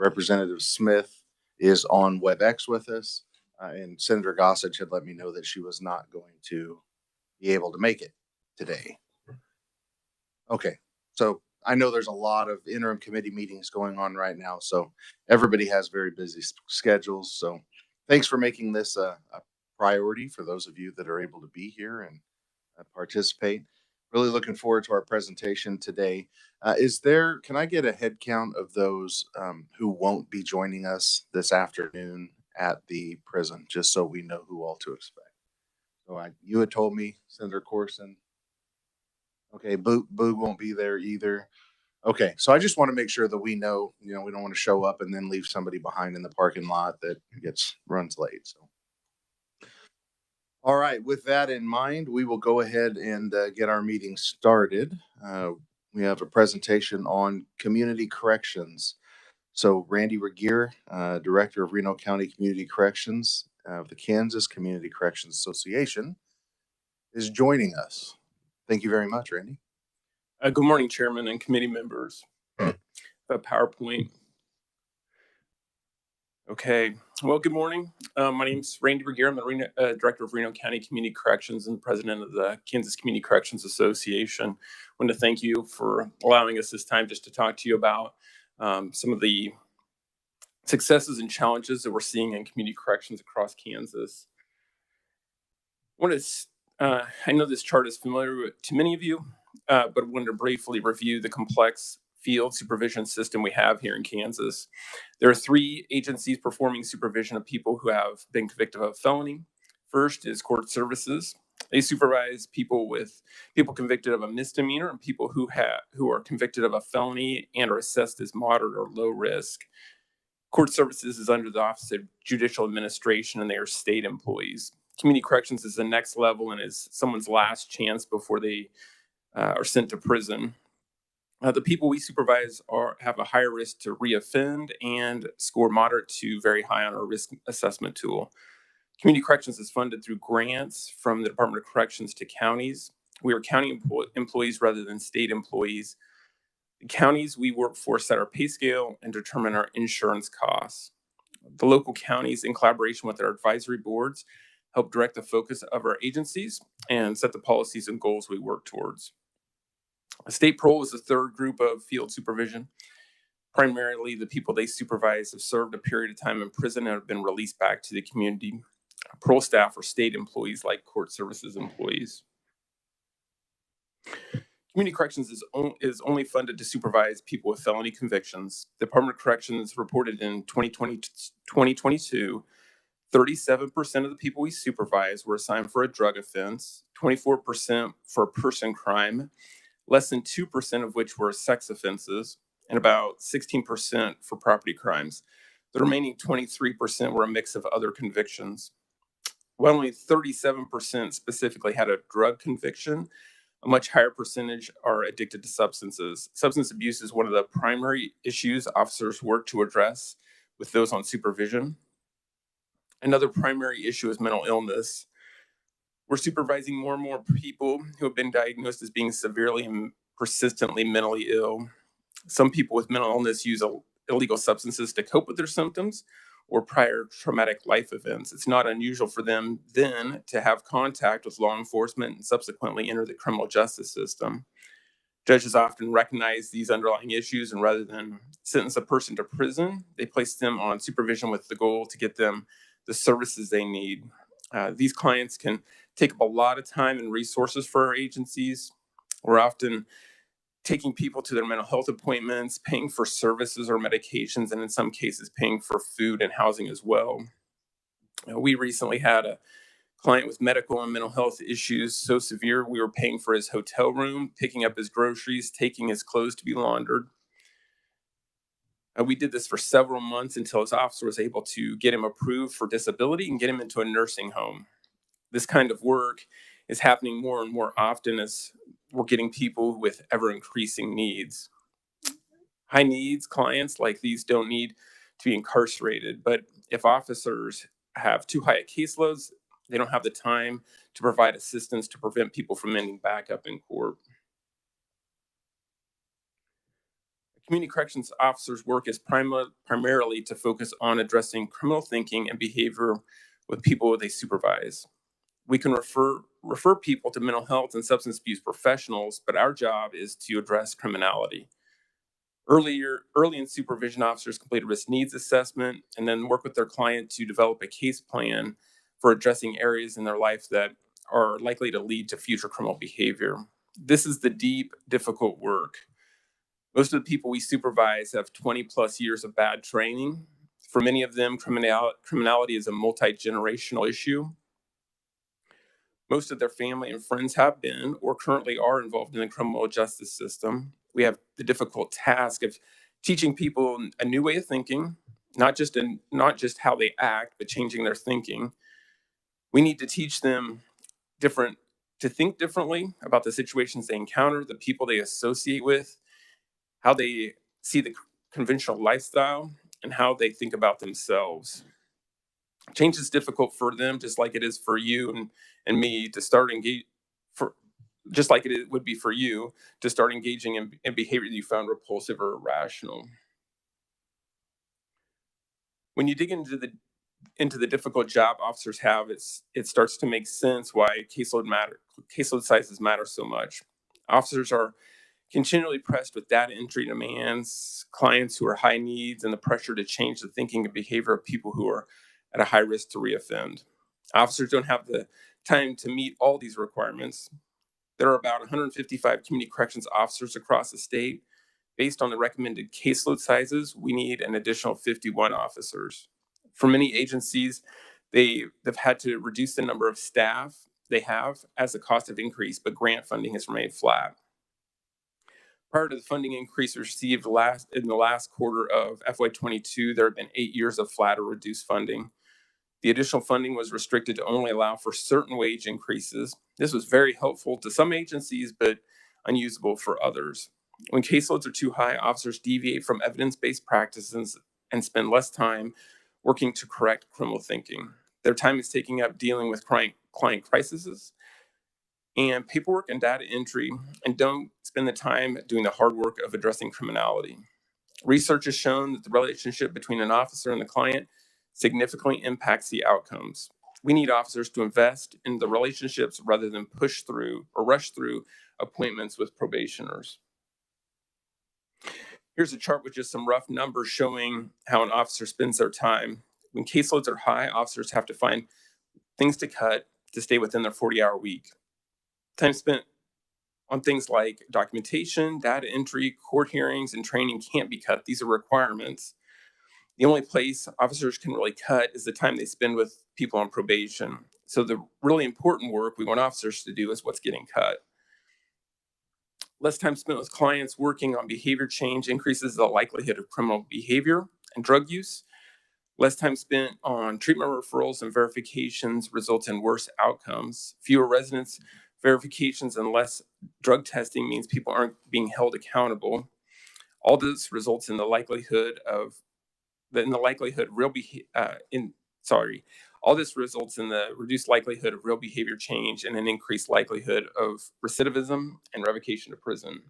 Representative Smith is on WebEx with us, and Senator Gossage had let me know that she was not going to be able to make it today. Okay, so I know there's a lot of interim committee meetings going on right now, so everybody has very busy schedules. So thanks for making this a priority for those of you that are able to be here and participate. Really looking forward to our presentation today. Can I get a head count of those who won't be joining us this afternoon at the prison, just so we know who all to expect? So you had told me, Senator Corson. Okay, Boog won't be there either. Okay, so I just want to make sure that we know, we don't want to show up and then leave somebody behind in the parking lot that runs late. So, all right, with that in mind, we will go ahead and get our meeting started. We have a presentation on community corrections. So Randy Regier, Director of Reno County Community Corrections of the Kansas Community Corrections Association, is joining us. Thank you very much, Randy. Good morning, Chairman and committee members. PowerPoint. Okay, well, good morning. My name is Randy Regier. I'm the Director of Reno County Community Corrections and President of the Kansas Community Corrections Association. I want to thank you for allowing us this time just to talk to you about some of the successes and challenges that we're seeing in community corrections across Kansas. I know this chart is familiar to many of you, but I wanted to briefly review the complex field supervision system we have here in Kansas. There are 3 agencies performing supervision of people who have been convicted of a felony. First is court services. They supervise people convicted of a misdemeanor and people who are convicted of a felony and are assessed as moderate or low risk. Court services is under the Office of Judicial Administration, and they are state employees. Community corrections is the next level and is someone's last chance before they are sent to prison. The people we supervise have a higher risk to reoffend and score moderate to very high on our risk assessment tool. Community corrections is funded through grants from the Department of Corrections to counties. We are county employees rather than state employees. The counties we work for set our pay scale and determine our insurance costs. The local counties, in collaboration with our advisory boards, help direct the focus of our agencies and set the policies and goals we work towards. State parole is the third group of field supervision. Primarily, the people they supervise have served a period of time in prison and have been released back to the community. Parole staff are state employees like court services employees. Community corrections is only funded to supervise people with felony convictions. The Department of Corrections reported in 2022, 37% of the people we supervise were assigned for a drug offense, 24% for a person crime, less than 2% of which were sex offenses, and about 16% for property crimes. The remaining 23% were a mix of other convictions. While only 37% specifically had a drug conviction, a much higher percentage are addicted to substances. Substance abuse is one of the primary issues officers work to address with those on supervision. Another primary issue is mental illness. We're supervising more and more people who have been diagnosed as being severely and persistently mentally ill. Some people with mental illness use illegal substances to cope with their symptoms or prior traumatic life events. It's not unusual for them then to have contact with law enforcement and subsequently enter the criminal justice system. Judges often recognize these underlying issues, and rather than sentence a person to prison, they place them on supervision with the goal to get them the services they need. These clients can take up a lot of time and resources for our agencies. We're often taking people to their mental health appointments, paying for services or medications, and in some cases paying for food and housing as well. We recently had a client with medical and mental health issues so severe we were paying for his hotel room, picking up his groceries, taking his clothes to be laundered. We did this for several months until his officer was able to get him approved for disability and get him into a nursing home. This kind of work is happening more and more often as we're getting people with ever increasing needs. High needs clients like these don't need to be incarcerated, but if officers have too high caseloads, they don't have the time to provide assistance to prevent people from ending back up in court. Community corrections officers' work is primarily to focus on addressing criminal thinking and behavior with people they supervise. We can refer people to mental health and substance abuse professionals, but our job is to address criminality. Early in supervision, officers complete a risk needs assessment and then work with their client to develop a case plan for addressing areas in their life that are likely to lead to future criminal behavior. This is the deep, difficult work. Most of the people we supervise have 20 plus years of bad training. For many of them, criminality is a multi-generational issue. Most of their family and friends have been or currently are involved in the criminal justice system. We have the difficult task of teaching people a new way of thinking, not just how they act, but changing their thinking. We need to teach them to think differently about the situations they encounter, the people they associate with, how they see the conventional lifestyle, and how they think about themselves. Change is difficult for them, just like it is for you and me to start just like it would be for you to start engaging in behavior that you found repulsive or irrational. When you dig into the difficult job officers have, it starts to make sense why caseload sizes matter so much. Officers are continually pressed with data entry demands, clients who are high needs, and the pressure to change the thinking and behavior of people who are at a high risk to reoffend. Officers don't have the time to meet all these requirements. There are about 155 community corrections officers across the state. Based on the recommended caseload sizes, we need an additional 51 officers. For many agencies, they've had to reduce the number of staff they have as the cost have increased, but grant funding has remained flat. Prior to the funding increase received in the last quarter of FY22, there have been 8 years of flat or reduced funding. The additional funding was restricted to only allow for certain wage increases. This was very helpful to some agencies, but unusable for others. When caseloads are too high, officers deviate from evidence-based practices and spend less time working to correct criminal thinking. Their time is taken up dealing with client crises and paperwork and data entry, and don't spend the time doing the hard work of addressing criminality. Research has shown that the relationship between an officer and the client significantly impacts the outcomes. We need officers to invest in the relationships rather than push through or rush through appointments with probationers. Here's a chart with just some rough numbers showing how an officer spends their time. When caseloads are high, officers have to find things to cut to stay within their 40-hour week. Time spent on things like documentation, data entry, court hearings, and training can't be cut. These are requirements. The only place officers can really cut is the time they spend with people on probation. So the really important work we want officers to do is what's getting cut. Less time spent with clients working on behavior change increases the likelihood of criminal behavior and drug use. Less time spent on treatment referrals and verifications results in worse outcomes. Fewer residence verifications and less drug testing means people aren't being held accountable. All this results in the likelihood all this results in the reduced likelihood of real behavior change and an increased likelihood of recidivism and revocation to prison.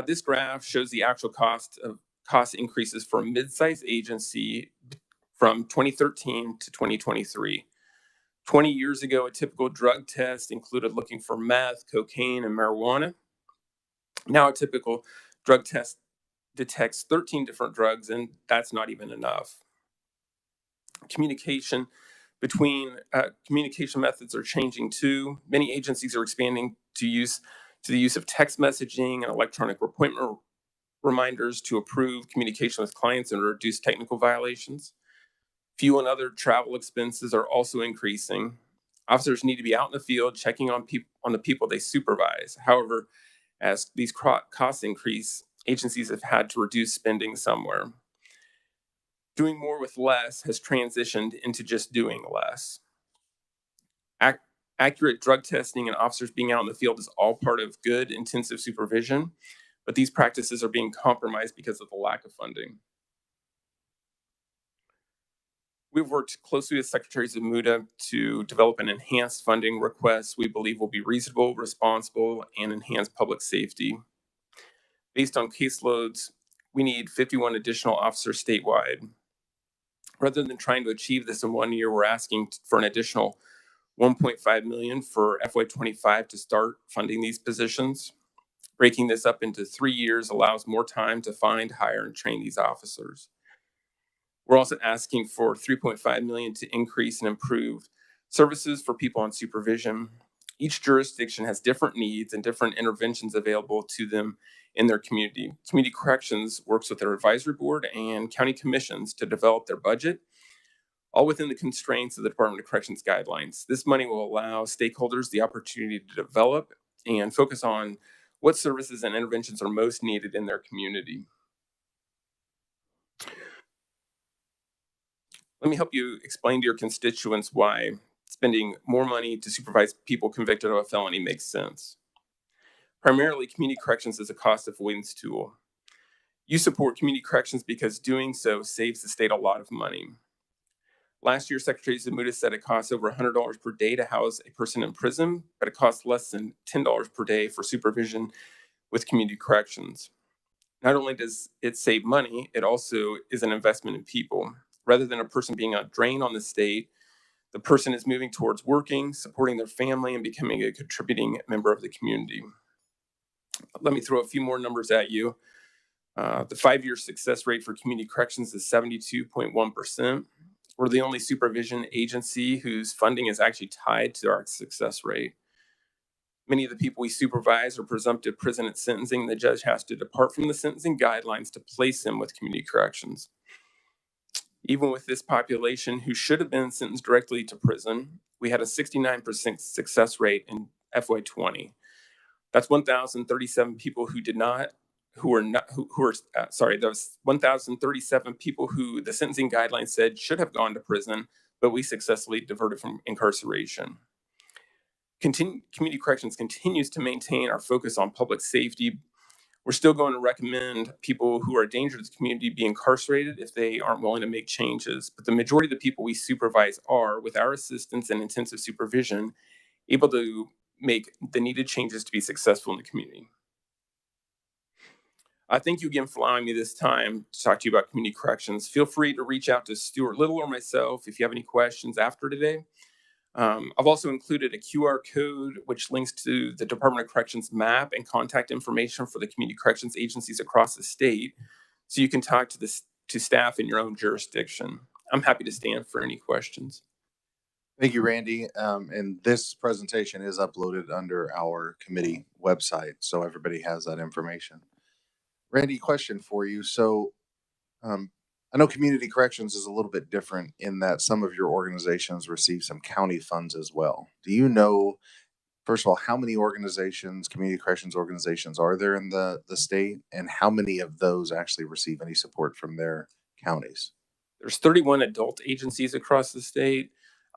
This graph shows the actual cost increases for a mid-sized agency from 2013 to 2023. 20 years ago, a typical drug test included looking for meth, cocaine, and marijuana. Now a typical drug test detects 13 different drugs, and that's not even enough. Communication methods are changing too. Many agencies are expanding to the use of text messaging and electronic appointment reminders to improve communication with clients and reduce technical violations. Fuel and other travel expenses are also increasing. Officers need to be out in the field checking on the people they supervise. However, as these costs increase, agencies have had to reduce spending somewhere. Doing more with less has transitioned into just doing less. Accurate drug testing and officers being out in the field is all part of good, intensive supervision, but these practices are being compromised because of the lack of funding. We've worked closely with Secretary Zamuda to develop an enhanced funding request we believe will be reasonable, responsible, and enhance public safety. Based on caseloads, we need 51 additional officers statewide. Rather than trying to achieve this in 1 year, we're asking for an additional $1.5 million for FY25 to start funding these positions. Breaking this up into 3 years allows more time to find, hire, and train these officers. We're also asking for $3.5 million to increase and improve services for people on supervision. Each jurisdiction has different needs and different interventions available to them in their community. Community Corrections works with their advisory board and county commissions to develop their budget, all within the constraints of the Department of Corrections guidelines. This money will allow stakeholders the opportunity to develop and focus on what services and interventions are most needed in their community. Let me help you explain to your constituents why spending more money to supervise people convicted of a felony makes sense. Primarily, community corrections is a cost avoidance tool. You support community corrections because doing so saves the state a lot of money. Last year, Secretary Zamuda said it costs over $100 per day to house a person in prison, but it costs less than $10 per day for supervision with community corrections. Not only does it save money, it also is an investment in people. Rather than a person being a drain on the state, the person is moving towards working, supporting their family, and becoming a contributing member of the community. Let me throw a few more numbers at you. The 5-year success rate for community corrections is 72.1%. We're the only supervision agency whose funding is actually tied to our success rate. Many of the people we supervise are presumptive prison at sentencing. The judge has to depart from the sentencing guidelines to place them with community corrections. Even with this population who should have been sentenced directly to prison, we had a 69% success rate in FY20. That's 1,037 people those 1,037 people who the sentencing guidelines said should have gone to prison, but we successfully diverted from incarceration. Community corrections continues to maintain our focus on public safety. We're still going to recommend people who are a danger to the community be incarcerated if they aren't willing to make changes. But the majority of the people we supervise are, with our assistance and intensive supervision, able to make the needed changes to be successful in the community. Thank you again for allowing me this time to talk to you about community corrections. Feel free to reach out to Stuart Little or myself if you have any questions after today. I've also included a QR code which links to the Department of Corrections map and contact information for the community corrections agencies across the state, so you can talk to staff in your own jurisdiction. I'm happy to stand for any questions. Thank you, Randy. And this presentation is uploaded under our committee website, so everybody has that information. Randy, question for you. So I know community corrections is a little bit different in that some of your organizations receive some county funds as well. Do you know, first of all, how many organizations, community corrections organizations are there in the state, and how many of those actually receive any support from their counties? There's 31 adult agencies across the state.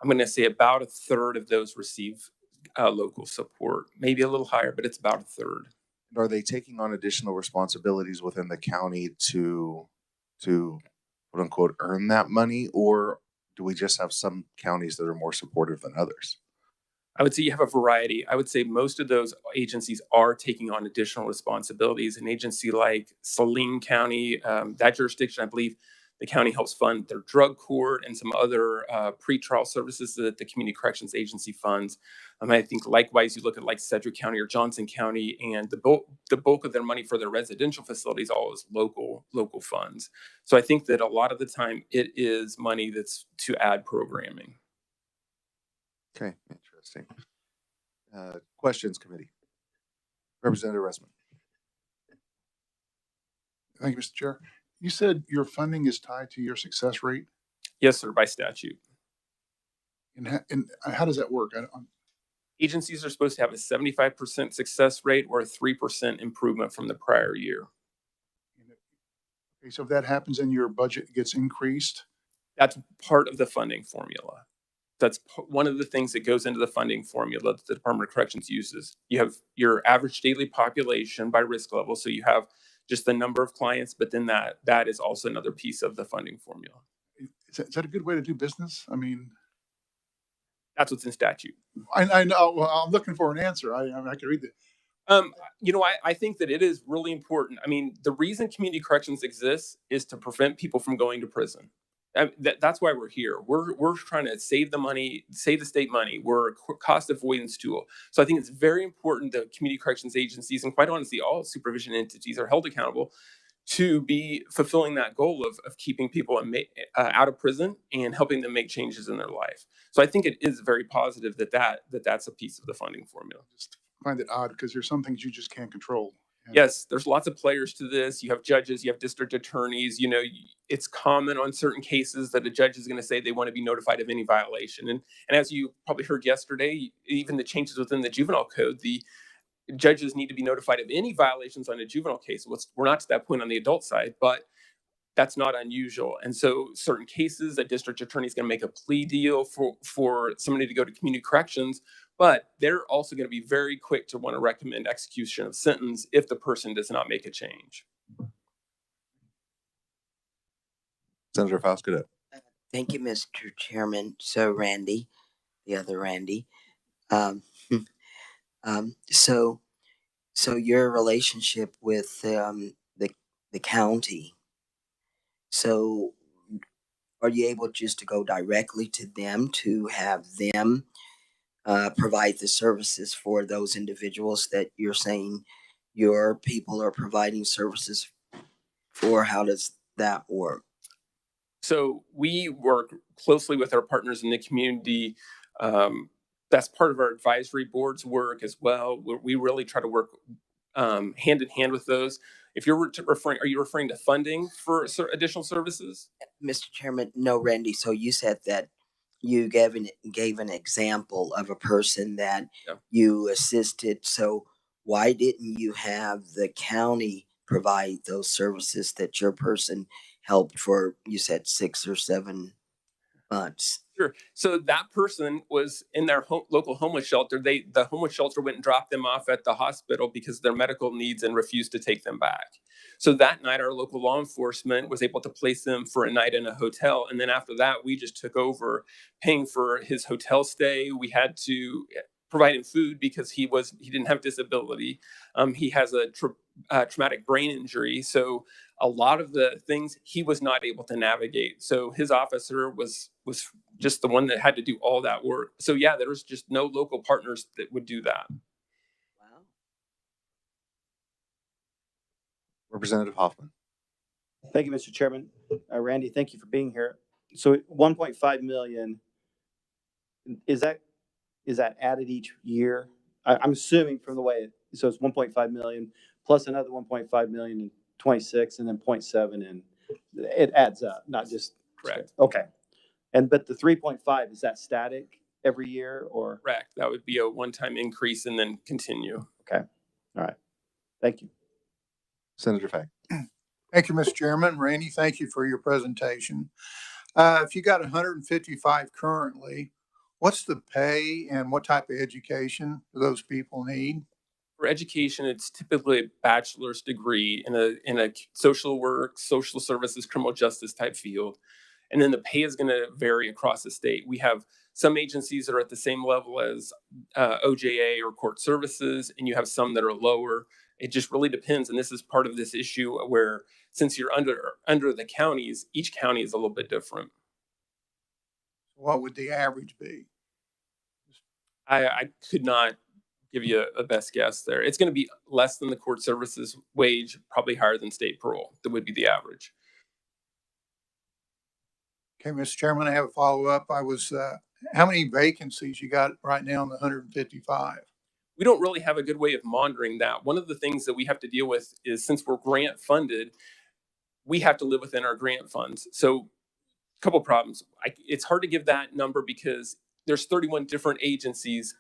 I'm going to say about a third of those receive local support, maybe a little higher, but it's about a third. And are they taking on additional responsibilities within the county to quote unquote earn that money, or do we just have some counties that are more supportive than others? I would say you have a variety. I would say most of those agencies are taking on additional responsibilities. An agency like Saline County, that jurisdiction, I believe the county helps fund their drug court and some other pretrial services that the Community Corrections Agency funds. I think likewise, you look at like Sedgwick County or Johnson County, and the bulk of their money for their residential facilities all is local funds. So I think that a lot of the time it is money that's to add programming. Okay, interesting. Questions, committee. Representative Ressman. Thank you, Mr. Chair. You said your funding is tied to your success rate? Yes, sir, by statute. And how does that work? Agencies are supposed to have a 75% success rate or a 3% improvement from the prior year. Okay, so if that happens and your budget gets increased? That's part of the funding formula. That's one of the things that goes into the funding formula that the Department of Corrections uses. You have your average daily population by risk level, so you have just the number of clients, but then that is also another piece of the funding formula. Is that a good way to do business? I mean, that's what's in statute. I know. Well, I'm looking for an answer. I can read I think that it is really important. I mean, the reason community corrections exists is to prevent people from going to prison. That's why we're here. We're trying to save the money, save the state money. We're a cost avoidance tool. So I think it's very important that community corrections agencies, and quite honestly, all supervision entities, are held accountable to be fulfilling that goal of keeping people out of prison and helping them make changes in their life. So I think it is very positive that's a piece of the funding formula. Just find it odd because there's some things you just can't control. Yes, there's lots of players to this. You have judges, you have district attorneys. It's common on certain cases that a judge is going to say they want to be notified of any violation. And as you probably heard yesterday, even the changes within the juvenile code, the judges need to be notified of any violations on a juvenile case. We're not to that point on the adult side, but that's not unusual. And so certain cases, a district attorney is going to make a plea deal for somebody to go to community corrections, but they're also going to be very quick to want to recommend execution of sentence if the person does not make a change. Senator Fausto. Thank you, Mr. Chairman. So Randy, the other Randy, so your relationship with the county. So are you able just to go directly to them to have them provide the services for those individuals that you're saying your people are providing services for? How does that work? So we work closely with our partners in the community. That's part of our advisory board's work as well. We really try to work hand in hand with those. If you're are you referring to funding for additional services? Mr. Chairman, no, Randy. So you said that you gave an example of a person that you assisted. So why didn't you have the county provide those services that your person helped for, you said 6 or 7 months? Sure. So that person was in their local homeless shelter. The homeless shelter went and dropped them off at the hospital because of their medical needs and refused to take them back. So that night, our local law enforcement was able to place them for a night in a hotel. And then after that, we just took over paying for his hotel stay. We had to provide him food because he didn't have disability. He has a traumatic brain injury. So a lot of the things he was not able to navigate. So his officer was just the one that had to do all that work. So yeah, there was just no local partners that would do that. Wow. Representative Hoffman. Thank you, Mr. Chairman. Randy, thank you for being here. So 1.5 million, is that added each year? I'm assuming from the way so it's 1.5 million plus another 1.5 million in 26 and then 0.7, and it adds up, not just Correct. Okay. But the 3.5, is that static every year or? Correct. That would be a one-time increase and then continue. Okay. All right. Thank you. Senator Fay. Thank you, Mr. Chairman. Randy, thank you for your presentation. If you got 155 currently, what's the pay and what type of education do those people need? For education, it's typically a bachelor's degree in a social work, social services, criminal justice type field. And then the pay is going to vary across the state. We have some agencies that are at the same level as OJA or court services, and you have some that are lower. It just really depends. And this is part of this issue where since you're under the counties, each county is a little bit different. What would the average be? I could not give you a best guess there. It's going to be less than the court services wage, probably higher than state parole. That would be the average. Okay, Mr. Chairman, I have a follow-up. How many vacancies you got right now in the 155? We don't really have a good way of monitoring that. One of the things that we have to deal with is since we're grant funded, we have to live within our grant funds. So a couple problems. It's hard to give that number because there's 31 different agencies.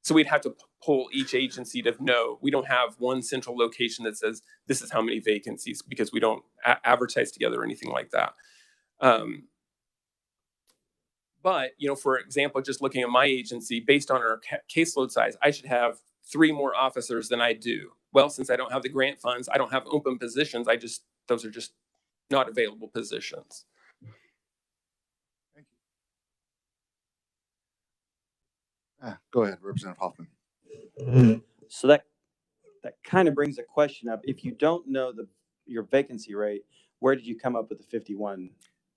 So we'd have to pull each agency to know. We don't have one central location that says this is how many vacancies because we don't advertise together or anything like that. But, for example, just looking at my agency, based on our caseload size, I should have 3 more officers than I do. Well, since I don't have the grant funds, I don't have open positions. Those are just not available positions. Thank you. Go ahead, Representative Hoffman. So that that kind of brings a question up. If you don't know your vacancy rate, where did you come up with the 51?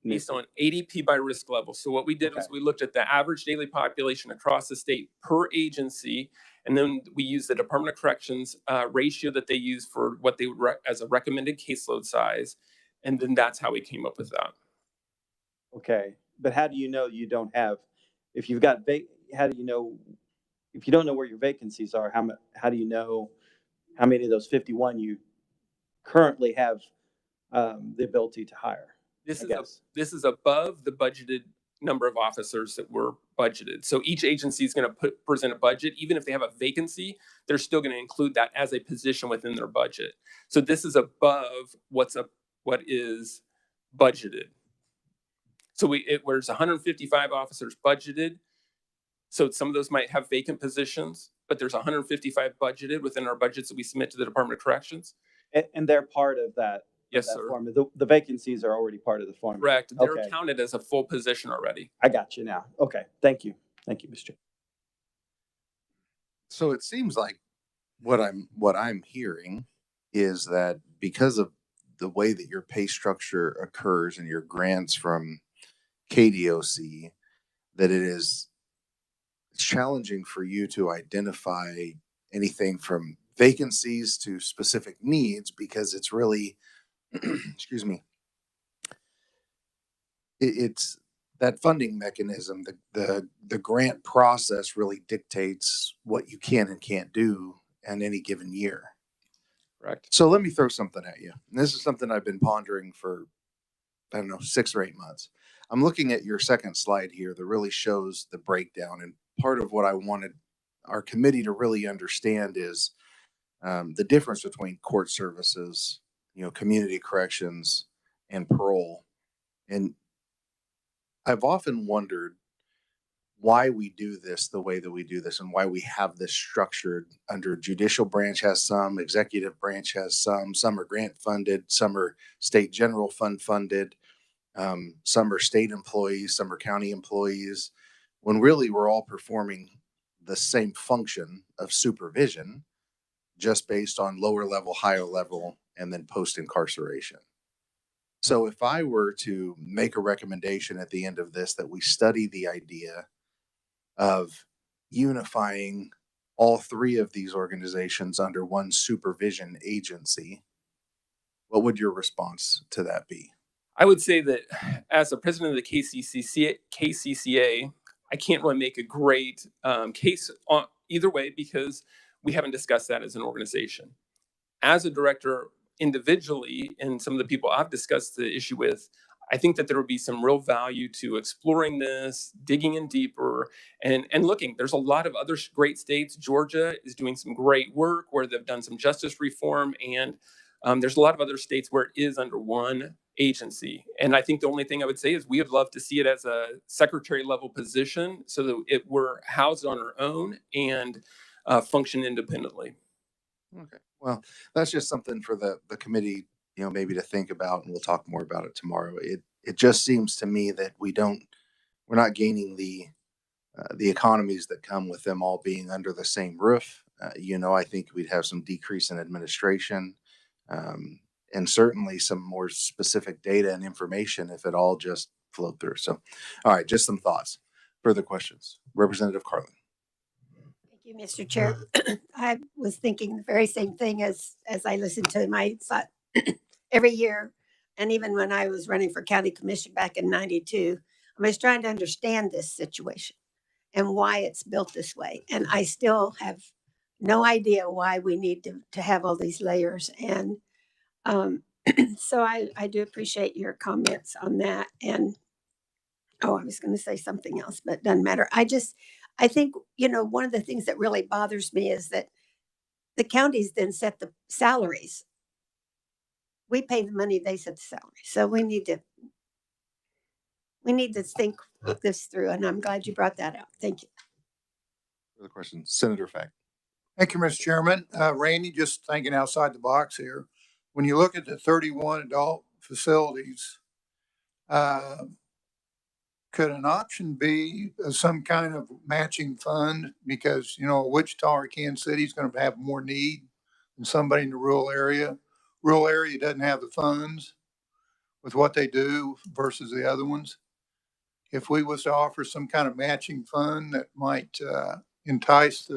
Based on ADP by risk level. So what we did was Okay. we looked at the average daily population across the state per agency, and then we used the Department of Corrections ratio that they use for what they would as a recommended caseload size, and then that's how we came up with that. Okay, but how do you know you don't have, if you've got, how do you know, if you don't know where your vacancies are, how do you know how many of those 51 you currently have the ability to hire? This is above the budgeted number of officers that were budgeted. So each agency is going to present a budget. Even if they have a vacancy, they're still going to include that as a position within their budget. So this is above what is budgeted. So there's 155 officers budgeted. So some of those might have vacant positions, but there's 155 budgeted within our budgets that we submit to the Department of Corrections. And they're part of that. Yes, that sir. Formula. The vacancies are already part of the formula. Correct. They're Okay. counted as a full position already. I got you now. Okay. Thank you. Thank you, Mr. So it seems like what I'm hearing is that because of the way that your pay structure occurs and your grants from KDOC, that it's challenging for you to identify anything from vacancies to specific needs, because it's really excuse me, it's that funding mechanism, the grant process really dictates what you can and can't do in any given year. Correct. So let me throw something at you. And this is something I've been pondering for, I don't know, 6 or 8 months. I'm looking at your second slide here that really shows the breakdown. And part of what I wanted our committee to really understand is the difference between court services, community corrections, and parole. And I've often wondered why we do this the way that we do this and why we have this structured under judicial branch has some, executive branch has some are grant funded, some are state general fund funded, some are state employees, some are county employees, when really we're all performing the same function of supervision, just based on lower level, higher level, and then post incarceration. So if I were to make a recommendation at the end of this that we study the idea of unifying all 3 of these organizations under one supervision agency, what would your response to that be? I would say that as a president of the KCCA, I can't really make a great case on either way because we haven't discussed that as an organization. As a director individually, and some of the people I've discussed the issue with, I think that there would be some real value to exploring this, digging in deeper, and looking. There's a lot of other great states. Georgia is doing some great work where they've done some justice reform, and there's a lot of other states where it is under one agency. And I think the only thing I would say is we would love to see it as a secretary level position so that we're housed on our own and function independently. Okay. Well, that's just something for the committee, maybe to think about, and we'll talk more about it tomorrow. It just seems to me that we're not gaining the economies that come with them all being under the same roof. I think we'd have some decrease in administration, and certainly some more specific data and information if it all just flowed through. So, all right, just some thoughts. Further questions? Representative Carlin. Thank you, Mr. Chair. I was thinking the very same thing as I listened to my thought every year. And even when I was running for county commission back in 92, I was trying to understand this situation and why it's built this way. And I still have no idea why we need to have all these layers. And so I do appreciate your comments on that. And I was going to say something else, but it doesn't matter. I think, one of the things that really bothers me is that the counties then set the salaries. We pay the money, they set the salary. So we need to think this through, and I'm glad you brought that out. Thank you. Further questions? Senator Fack. Thank you, Mr. Chairman. Randy, just thinking outside the box here. When you look at the 31 adult facilities, could an option be some kind of matching fund? Because, Wichita or Kansas City is going to have more need and somebody in the rural area doesn't have the funds with what they do versus the other ones. If we was to offer some kind of matching fund that might entice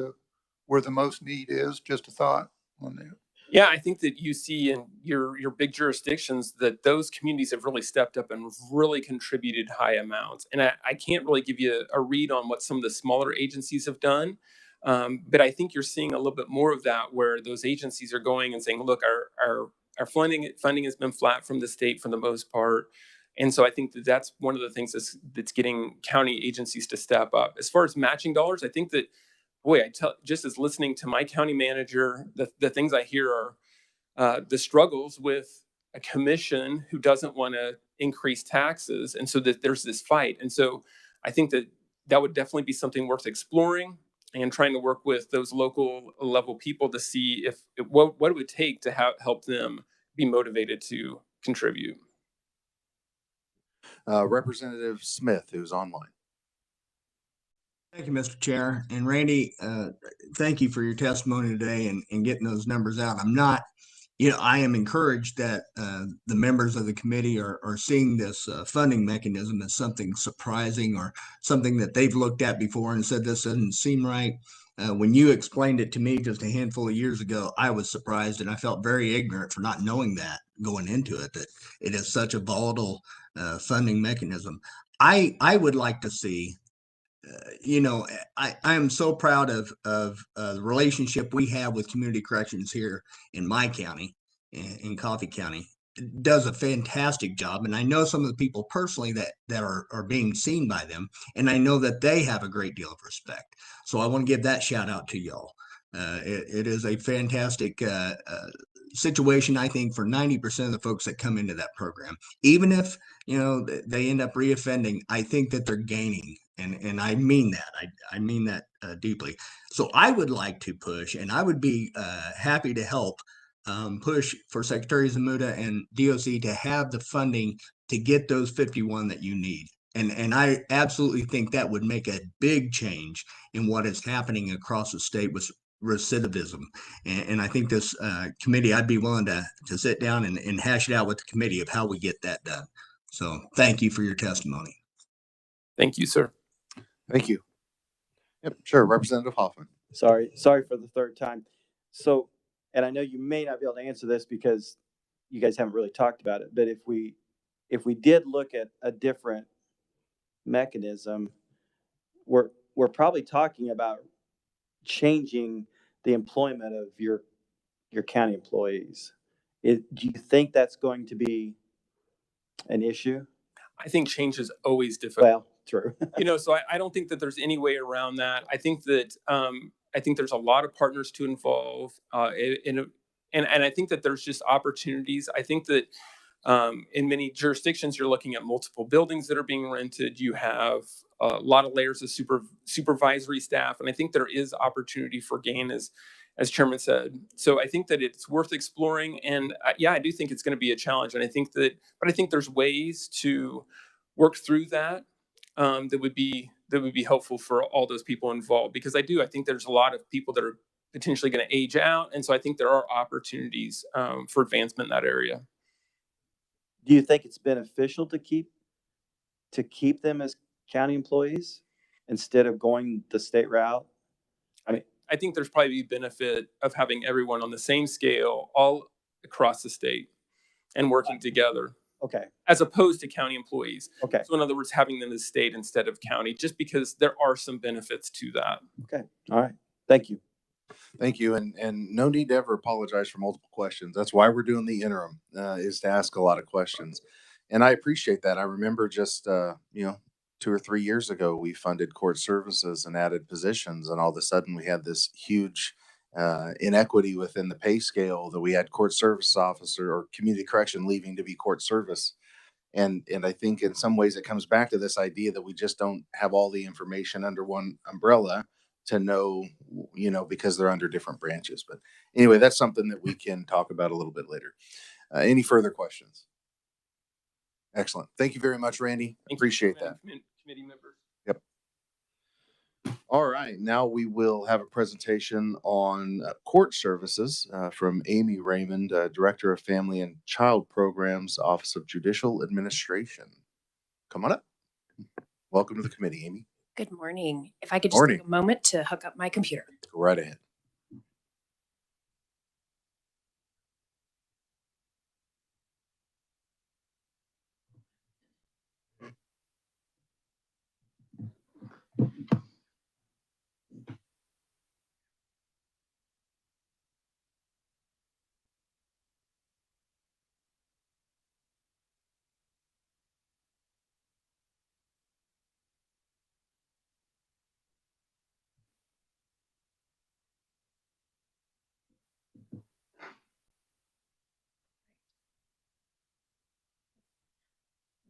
where the most need is, just a thought on that. Yeah, I think that you see in your big jurisdictions that those communities have really stepped up and really contributed high amounts. And I can't really give you a read on what some of the smaller agencies have done. But I think you're seeing a little bit more of that where those agencies are going and saying, look, our funding has been flat from the state for the most part. And so I think that that's one of the things that's getting county agencies to step up. As far as matching dollars, I think that boy, just as listening to my county manager, the things I hear are the struggles with a commission who doesn't want to increase taxes. And so that there's this fight. And so I think that that would definitely be something worth exploring and trying to work with those local level people to see what it would take to help them be motivated to contribute. Representative Smith, who's online. Thank you, Mr. Chair. And Randy, thank you for your testimony today and getting those numbers out. I am encouraged that the members of the committee are seeing this funding mechanism as something surprising or something that they've looked at before and said, this doesn't seem right. When you explained it to me just a handful of years ago, I was surprised and I felt very ignorant for not knowing that going into it, that it is such a volatile funding mechanism. I would like to see I am so proud of the relationship we have with community corrections here in my county, in Coffee County. It does a fantastic job, and I know some of the people personally that are being seen by them, and I know that they have a great deal of respect. So I want to give that shout out to y'all. It is a fantastic situation, I think, for 90% of the folks that come into that program. Even if they end up reoffending, I think that they're gaining. And I mean that. I mean that deeply. So I would like to push, and I would be happy to help push for Secretary Zamuda and DOC to have the funding to get those 51 that you need. And I absolutely think that would make a big change in what is happening across the state with recidivism. And I think this committee, I'd be willing to sit down and hash it out with the committee of how we get that done. So thank you for your testimony. Thank you, sir. Thank you. Yep, sure. Representative Hoffman. Sorry for the third time. So, and I know you may not be able to answer this because you guys haven't really talked about it, but if we did look at a different mechanism, we're probably talking about changing the employment of your county employees. Do you think that's going to be an issue? I think change is always difficult. Well, true. So I don't think that there's any way around that. I think that I think there's a lot of partners to involve, and I think that there's just opportunities. I think that in many jurisdictions, you're looking at multiple buildings that are being rented. You have a lot of layers of supervisory staff, and I think there is opportunity for gain, as Chairman said. So I think that it's worth exploring, and I do think it's going to be a challenge. And I think there's ways to work through that that would be helpful for all those people involved. Because I think there's a lot of people that are potentially going to age out, and so I think there are opportunities for advancement in that area. Do you think it's beneficial to keep them as county employees instead of going the state route? I think there's probably benefit of having everyone on the same scale all across the state and working together. Okay. As opposed to county employees. Okay. So in other words, having them as state instead of county, just because there are some benefits to that. Okay. All right. Thank you. Thank you. And no need to ever apologize for multiple questions. That's why we're doing the interim, is to ask a lot of questions. And I appreciate that. I remember just, 2 or 3 years ago, we funded court services and added positions. And all of a sudden we had this huge inequity within the pay scale that we had court service officer or community correction leaving to be court service. And I think in some ways it comes back to this idea that we just don't have all the information under one umbrella to know, because they're under different branches. But anyway, that's something that we can talk about a little bit later. Any further questions? Excellent. Thank you very much, Randy. Appreciate that. Committee members. Yep. All right, now we will have a presentation on court services from Amy Raymond, Director of Family and Child Programs, Office of Judicial Administration. Come on up. Welcome to the committee, Amy. Good morning. If I could just take a moment to hook up my computer. Go right ahead.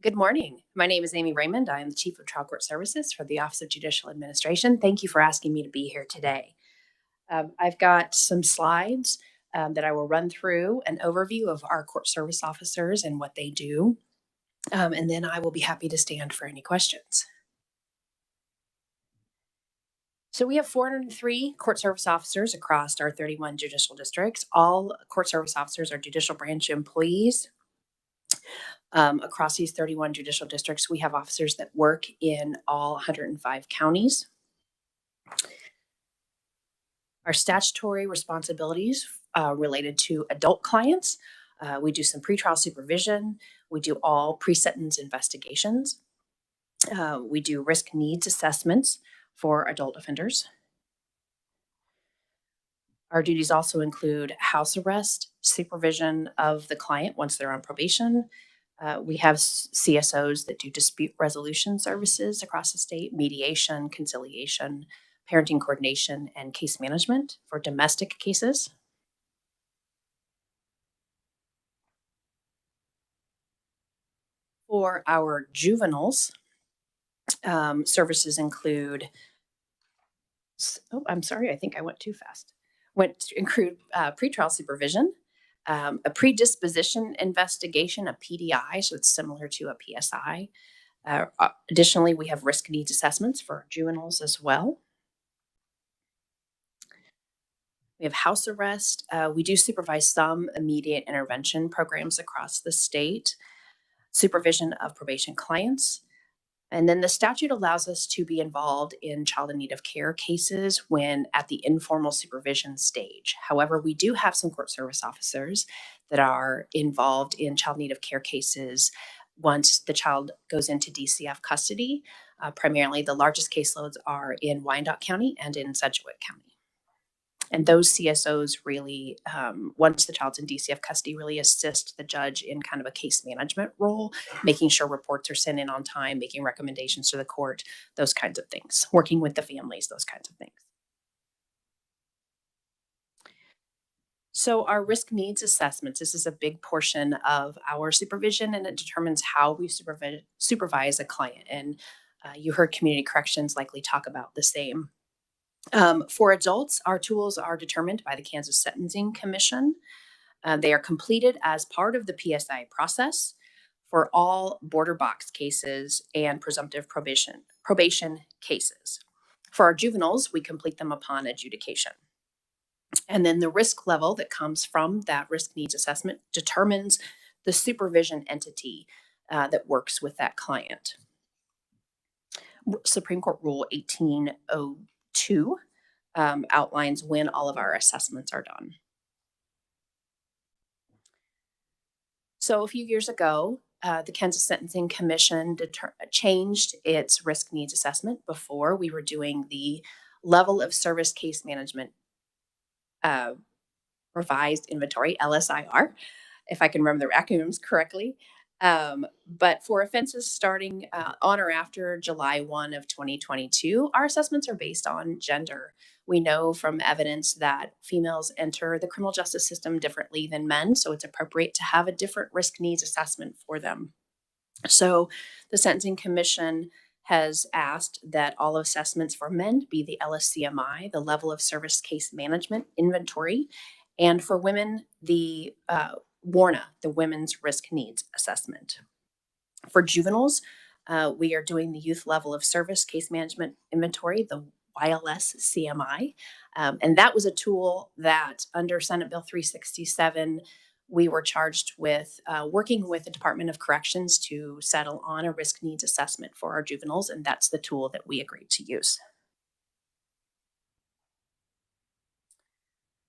Good morning. My name is Amy Raymond. I am the Chief of Trial Court Services for the Office of Judicial Administration. Thank you for asking me to be here today. I've got some slides that I will run through an overview of our court service officers and what they do. And then I will be happy to stand for any questions. So we have 403 court service officers across our 31 judicial districts. All court service officers are judicial branch employees. Across these 31 judicial districts, we have officers that work in all 105 counties. Our statutory responsibilities related to adult clients, we do some pretrial supervision. We do all pre-sentence investigations. We do risk needs assessments for adult offenders. Our duties also include house arrest, supervision of the client once they're on probation. We have CSOs that do dispute resolution services across the state, mediation, conciliation, parenting coordination, and case management for domestic cases. For our juveniles, services include, oh, I'm sorry, I think I went too fast. Include pretrial supervision, a predisposition investigation, a PDI, so it's similar to a PSI. Additionally, we have risk needs assessments for juveniles as well. We have house arrest. We do supervise some immediate intervention programs across the state, supervision of probation clients. And then the statute allows us to be involved in child in need of care cases when at the informal supervision stage. However, we do have some court service officers that are involved in child in need of care cases once the child goes into DCF custody. Primarily, the largest caseloads are in Wyandotte County and in Sedgwick County. And those CSOs really, once the child's in DCF custody, really assist the judge in kind of a case management role, making sure reports are sent in on time, making recommendations to the court, those kinds of things, working with the families, those kinds of things. So our risk needs assessments, this is a big portion of our supervision, and it determines how we supervise a client. And you heard community corrections likely talk about the same. For adults, our tools are determined by the Kansas Sentencing Commission. They are completed as part of the PSI process for all border box cases and presumptive probation cases. For our juveniles, we complete them upon adjudication. And then the risk level that comes from that risk needs assessment determines the supervision entity that works with that client. Supreme Court Rule 1802 outlines when all of our assessments are done. So a few years ago, the Kansas Sentencing Commission changed its risk needs assessment. Before, we were doing the level of service case management revised inventory, LSIR, if I can remember the acronyms correctly. But for offenses starting on or after July 1 of 2022, our assessments are based on gender. We know from evidence that females enter the criminal justice system differently than men, so it's appropriate to have a different risk needs assessment for them. So the Sentencing Commission has asked that all assessments for men be the LSCMI, the level of service case management inventory, and for women, the WARNA, the Women's Risk Needs Assessment. For juveniles, we are doing the youth level of service case management inventory, the YLS CMI. And that was a tool that under Senate Bill 367, we were charged with working with the Department of Corrections to settle on a risk needs assessment for our juveniles, and that's the tool that we agreed to use.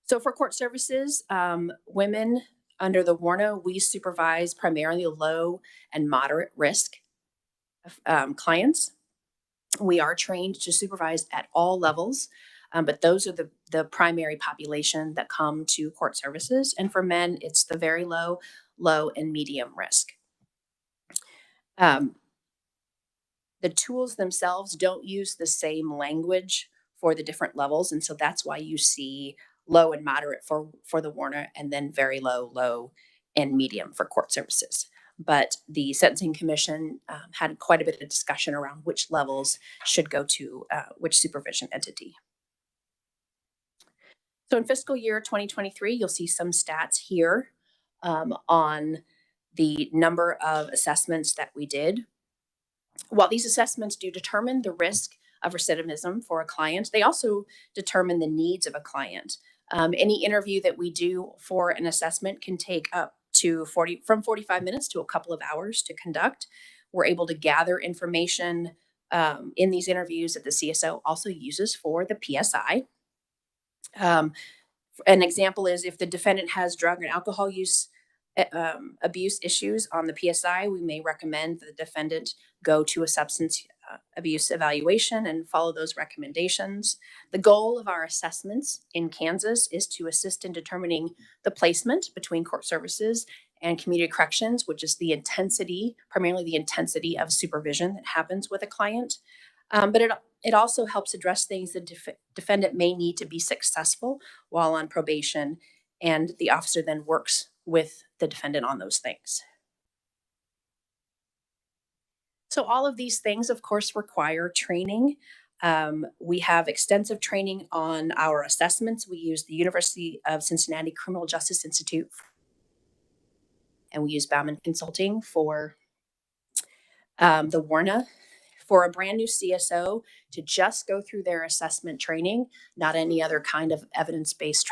So for court services, women under the WARNA, we supervise primarily low and moderate risk clients. We are trained to supervise at all levels, but those are the primary population that come to court services. And for men, it's the very low, and medium risk. The tools themselves don't use the same language for the different levels. And so that's why you see low and moderate for the WARNA, and then very low, and medium for court services. But the Sentencing Commission had quite a bit of discussion around which levels should go to which supervision entity. So in fiscal year 2023, you'll see some stats here on the number of assessments that we did. While these assessments do determine the risk of recidivism for a client, they also determine the needs of a client. Any interview that we do for an assessment can take up to 45 minutes to a couple of hours to conduct. We're able to gather information in these interviews that the CSO also uses for the PSI. An example is if the defendant has drug and alcohol use abuse issues on the PSI, we may recommend the defendant go to a substance abuse evaluation and follow those recommendations. The goal of our assessments in Kansas is to assist in determining the placement between court services and community corrections, which is the intensity, primarily the intensity of supervision that happens with a client. But it also helps address things the defendant may need to be successful while on probation, and the officer then works with the defendant on those things. So all of these things, of course, require training. We have extensive training on our assessments. We use the University of Cincinnati Criminal Justice Institute, and we use Bauman Consulting for the WARNA. For a brand new CSO to just go through their assessment training, not any other kind of evidence-based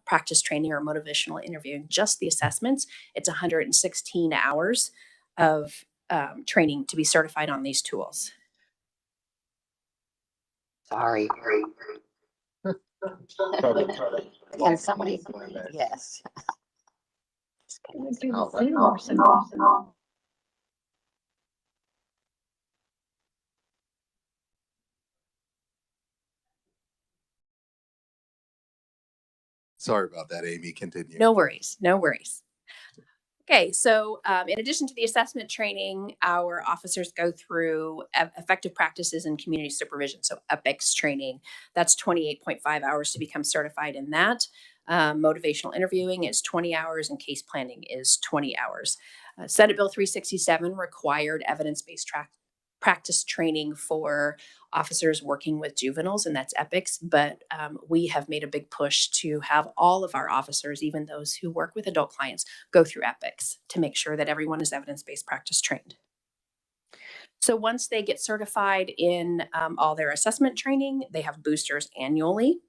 practice training or motivational interviewing, just the assessments, it's 116 hours of training to be certified on these tools. Sorry. Can somebody? Yes. Can we do the Zoom or something? Sorry about that, Amy. Continue. No worries, no worries. Okay, so in addition to the assessment training, our officers go through effective practices in community supervision, so EPICS training. That's 28.5 hours to become certified in that. Motivational interviewing is 20 hours and case planning is 20 hours. Senate Bill 367 required evidence-based practice training for officers working with juveniles, and that's EPICS, but we have made a big push to have all of our officers, even those who work with adult clients, go through EPICS to make sure that everyone is evidence-based practice trained. So once they get certified in all their assessment training, they have boosters annually.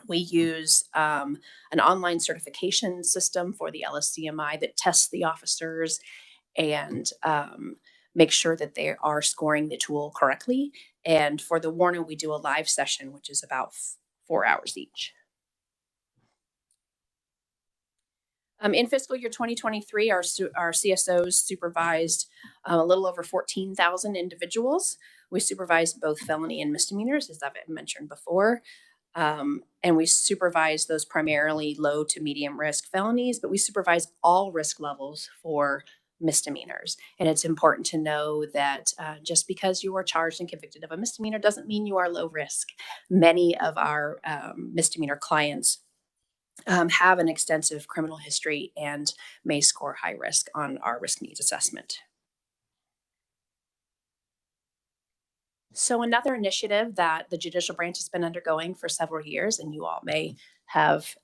We use an online certification system for the LSCMI that tests the officers and make sure that they are scoring the tool correctly. And for the WARNA, we do a live session, which is about 4 hours each. In fiscal year 2023, our CSOs supervised a little over 14,000 individuals. We supervised both felony and misdemeanors, as I've mentioned before. And we supervise those primarily low to medium risk felonies, but we supervise all risk levels for misdemeanors. And it's important to know that just because you are charged and convicted of a misdemeanor doesn't mean you are low risk. Many of our misdemeanor clients have an extensive criminal history and may score high risk on our risk needs assessment. So another initiative that the judicial branch has been undergoing for several years, and you all may have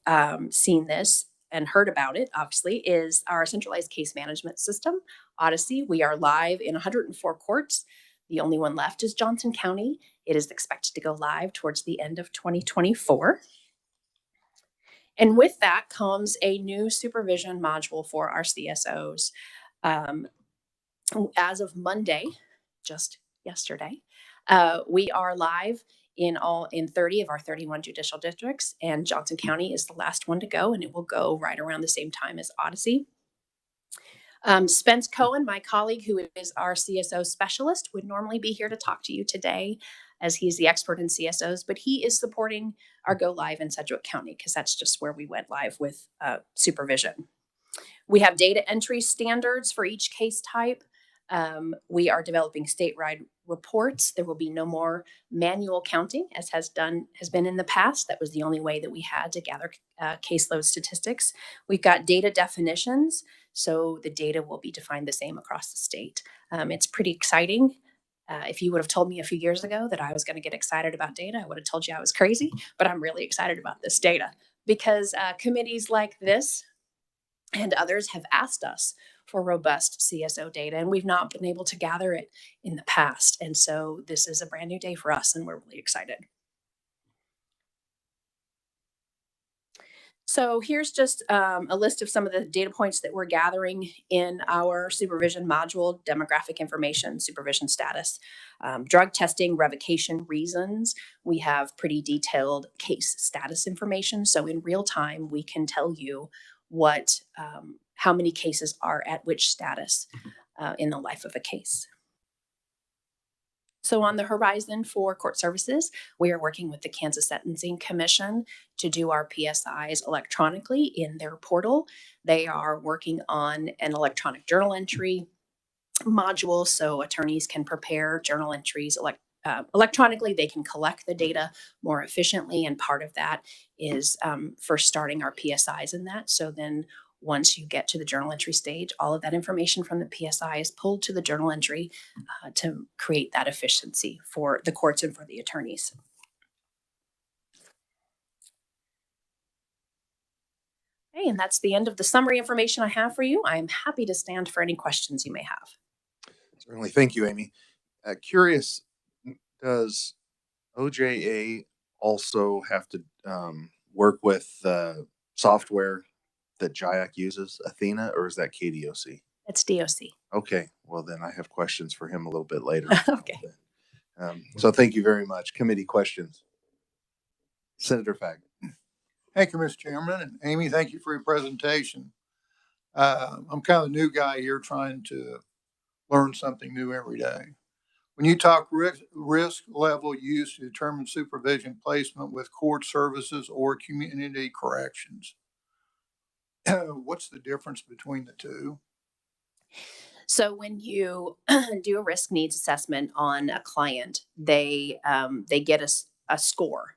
seen this and heard about it, obviously, is our centralized case management system, Odyssey. We are live in 104 courts. The only one left is Johnson County. It is expected to go live towards the end of 2024. And with that comes a new supervision module for our CSOs. As of Monday, just yesterday, we are live in 30 of our 31 judicial districts, and Johnson County is the last one to go, and it will go right around the same time as Odyssey. Spence Cohen, my colleague, who is our CSO specialist, would normally be here to talk to you today, as he's the expert in CSOs, but he is supporting our go live in Sedgwick County because that's just where we went live with supervision. We have data entry standards for each case type. We are developing statewide reports. There will be no more manual counting, as has been in the past. That was the only way that we had to gather caseload statistics. We've got data definitions, so the data will be defined the same across the state. It's pretty exciting. If you would have told me a few years ago that I was going to get excited about data, I would have told you I was crazy, but I'm really excited about this data because committees like this and others have asked us for robust CSO data, and we've not been able to gather it in the past. And so this is a brand new day for us, and we're really excited. So here's just a list of some of the data points that we're gathering in our supervision module: demographic information, supervision status, drug testing, revocation reasons. We have pretty detailed case status information. So in real time, we can tell you how many cases are at which status in the life of a case. So on the horizon for court services, we are working with the Kansas Sentencing Commission to do our PSIs electronically in their portal. They are working on an electronic journal entry module so attorneys can prepare journal entries electronically. They can collect the data more efficiently, and part of that is for starting our PSIs in that. So then once you get to the journal entry stage, all of that information from the PSI is pulled to the journal entry to create that efficiency for the courts and for the attorneys. Okay, and that's the end of the summary information I have for you. I am happy to stand for any questions you may have. Certainly. Thank you, Amy. Curious, does OJA also have to work with software that JIAC uses, Athena, or is that KDOC? It's DOC. Okay, well then I have questions for him a little bit later. Okay. So thank you very much. Committee questions. Senator Fagg. Thank you, Mr. Chairman, and Amy, thank you for your presentation. I'm kind of a new guy here trying to learn something new every day. When you talk risk level use to determine supervision placement with court services or community corrections, what's the difference between the two? So when you do a risk needs assessment on a client, they get a score,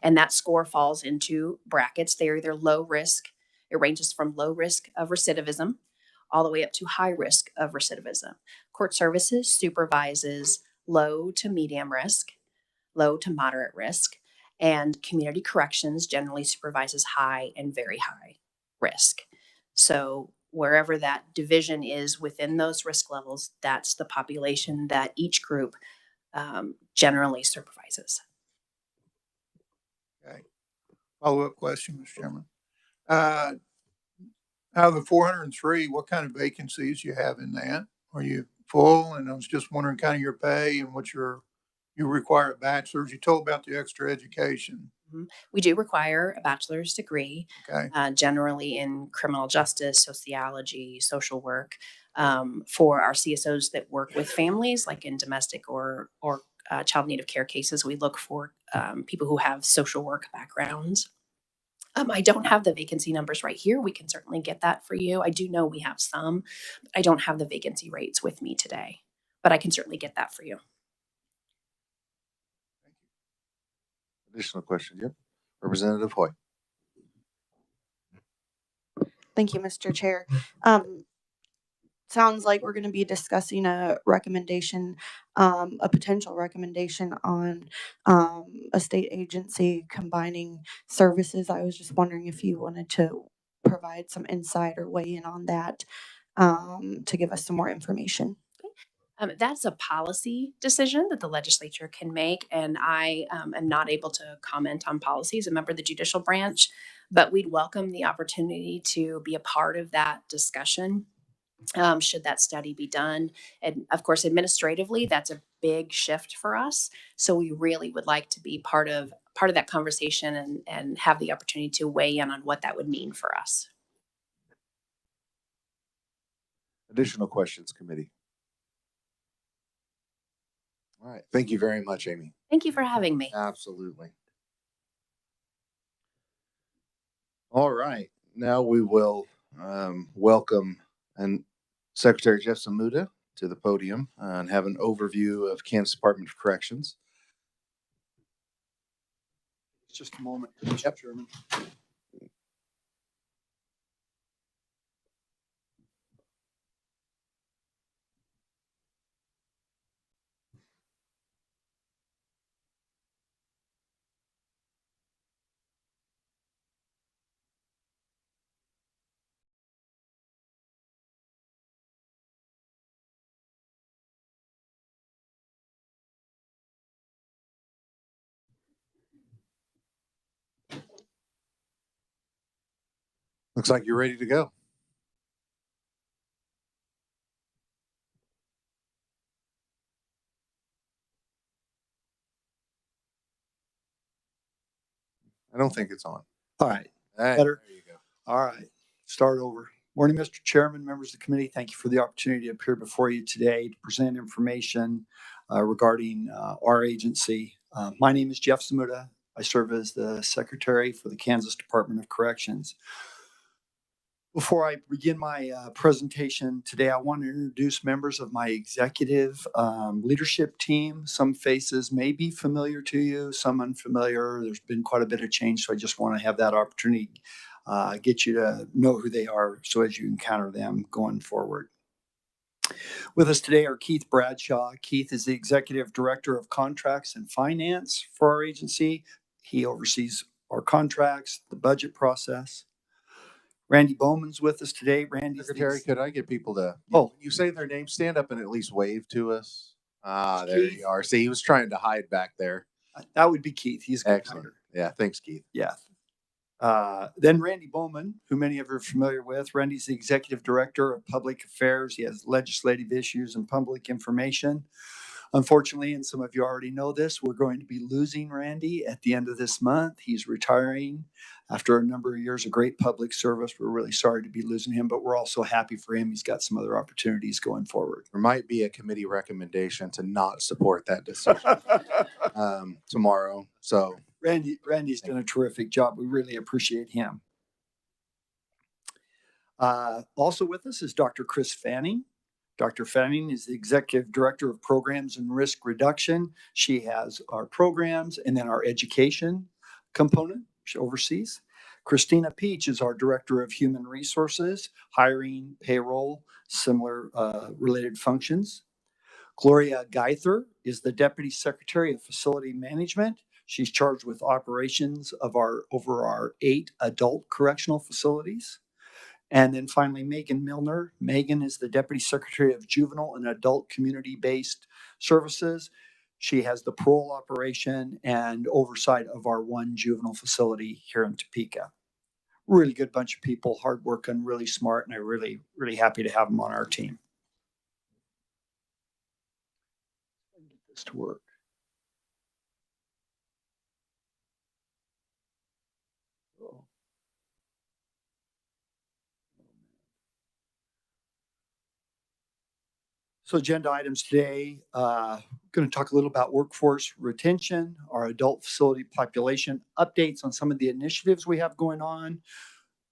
and that score falls into brackets. They're either low risk. It ranges from low risk of recidivism all the way up to high risk of recidivism. Court services supervises low to medium risk, low to moderate risk, and community corrections generally supervises high and very high risk. So wherever that division is within those risk levels, that's the population that each group generally supervises. Okay. Follow-up question, Mr. Chairman. Out of the 403, what kind of vacancies you have in that? Are you full? And I was just wondering kind of your pay and what you require a bachelor's. You told about the extra education. Mm-hmm. We do require a bachelor's degree, okay. Generally in criminal justice, sociology, social work. For our CSOs that work with families, like in domestic or child native care cases, we look for people who have social work backgrounds. I don't have the vacancy numbers right here. We can certainly get that for you. I do know we have some, but I don't have the vacancy rates with me today, but I can certainly get that for you. Thank you. Additional questions? Yep. Representative Hoy. Thank you, Mr. Chair. Sounds like we're going to be discussing a recommendation, a potential recommendation on a state agency combining services. I was just wondering if you wanted to provide some insight or weigh in on that to give us some more information. That's a policy decision that the legislature can make, and I am not able to comment on policy as a member of the judicial branch, but we'd welcome the opportunity to be a part of that discussion should that study be done. And of course, administratively, that's a big shift for us. So we really would like to be part of that conversation and have the opportunity to weigh in on what that would mean for us. Additional questions, committee? All right. Thank you very much, Amy. Thank you for having me. Absolutely. All right. Now we will welcome Secretary Jeff Samuda to the podium and have an overview of Kansas Department of Corrections. Just a moment, Mr. Chairman. Looks like you're ready to go. I don't think it's on. All right. Hey, Better? there you go. All right. Start over. Morning, Mr. Chairman, members of the committee. Thank you for the opportunity to appear before you today to present information regarding our agency. My name is Jeff Samuda. I serve as the Secretary for the Kansas Department of Corrections. Before I begin my presentation today, I want to introduce members of my executive leadership team. Some faces may be familiar to you, some unfamiliar. There's been quite a bit of change, so I just want to have that opportunity get you to know who they are so as you encounter them going forward. With us today are Keith Bradshaw. Keith is the Executive Director of Contracts and Finance for our agency. He oversees our contracts, the budget process. Randy Bowman's with us today. Randy's Secretary, could I get people to, Oh. when you say their name, stand up and at least wave to us? Ah, there Keith. you are. See, he was trying to hide back there. That would be Keith. He's a good Excellent. hider. Yeah, thanks, Keith. Yeah. Then Randy Bowman, who many of you are familiar with. Randy's the Executive Director of Public Affairs. He has legislative issues and public information. Unfortunately, and some of you already know this, we're going to be losing Randy at the end of this month. He's retiring after a number of years of great public service. We're really sorry to be losing him, but we're also happy for him. He's got some other opportunities going forward. There might be a committee recommendation to not support that decision tomorrow. So Randy's done a terrific job. We really appreciate him. Also with us is Dr. Chris Fanning. Dr. Fanning is the Executive Director of Programs and Risk Reduction. She has our programs and then our education component she oversees. Christina Peach is our Director of Human Resources, hiring, payroll, similar related functions. Gloria Geither is the Deputy Secretary of Facility Management. She's charged with operations of over our 8 adult correctional facilities. And then finally, Megan Milner. Megan is the Deputy Secretary of Juvenile and Adult Community-Based Services. She has the parole operation and oversight of our 1 juvenile facility here in Topeka. Really good bunch of people, hardworking, really smart, and I'm really, really happy to have them on our team. Get this to work. So agenda items today, going to talk a little about workforce retention, our adult facility population, updates on some of the initiatives we have going on,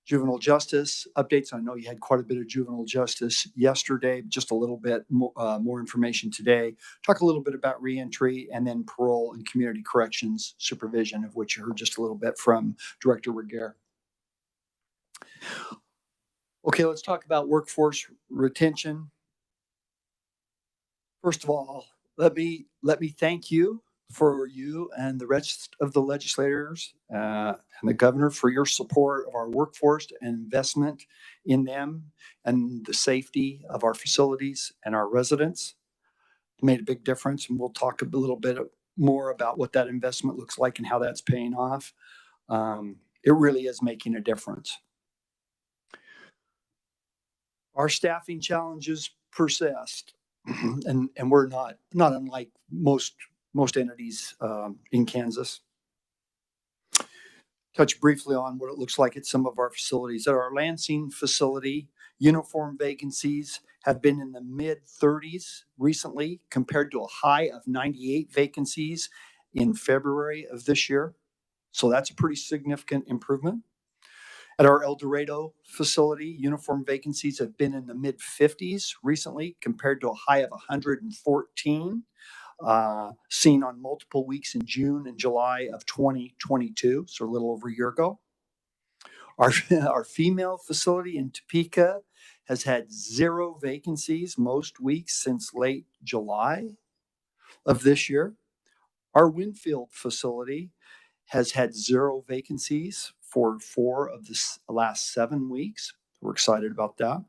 juvenile justice updates. I know you had quite a bit of juvenile justice yesterday, just a little bit more information today. Talk a little bit about reentry and then parole and community corrections supervision, of which you heard just a little bit from Director Reguer. Okay, let's talk about workforce retention. First of all, let me thank you for you and the rest of the legislators and the governor for your support of our workforce and investment in them and the safety of our facilities and our residents. made a big difference, and we'll talk a little bit more about what that investment looks like and how that's paying off. It really is making a difference. Our staffing challenges persist, and we're not unlike most entities in Kansas. Touch briefly on what it looks like at some of our facilities. At our Lansing facility, uniform vacancies have been in the mid 30s recently, compared to a high of 98 vacancies in February of this year. So that's a pretty significant improvement. At our El Dorado facility, uniform vacancies have been in the mid 50s recently, compared to a high of 114 seen on multiple weeks in June and July of 2022, so a little over a year ago. Our female facility in Topeka has had 0 vacancies most weeks since late July of this year. Our Winfield facility has had 0 vacancies for 4 of the last 7 weeks. We're excited about that.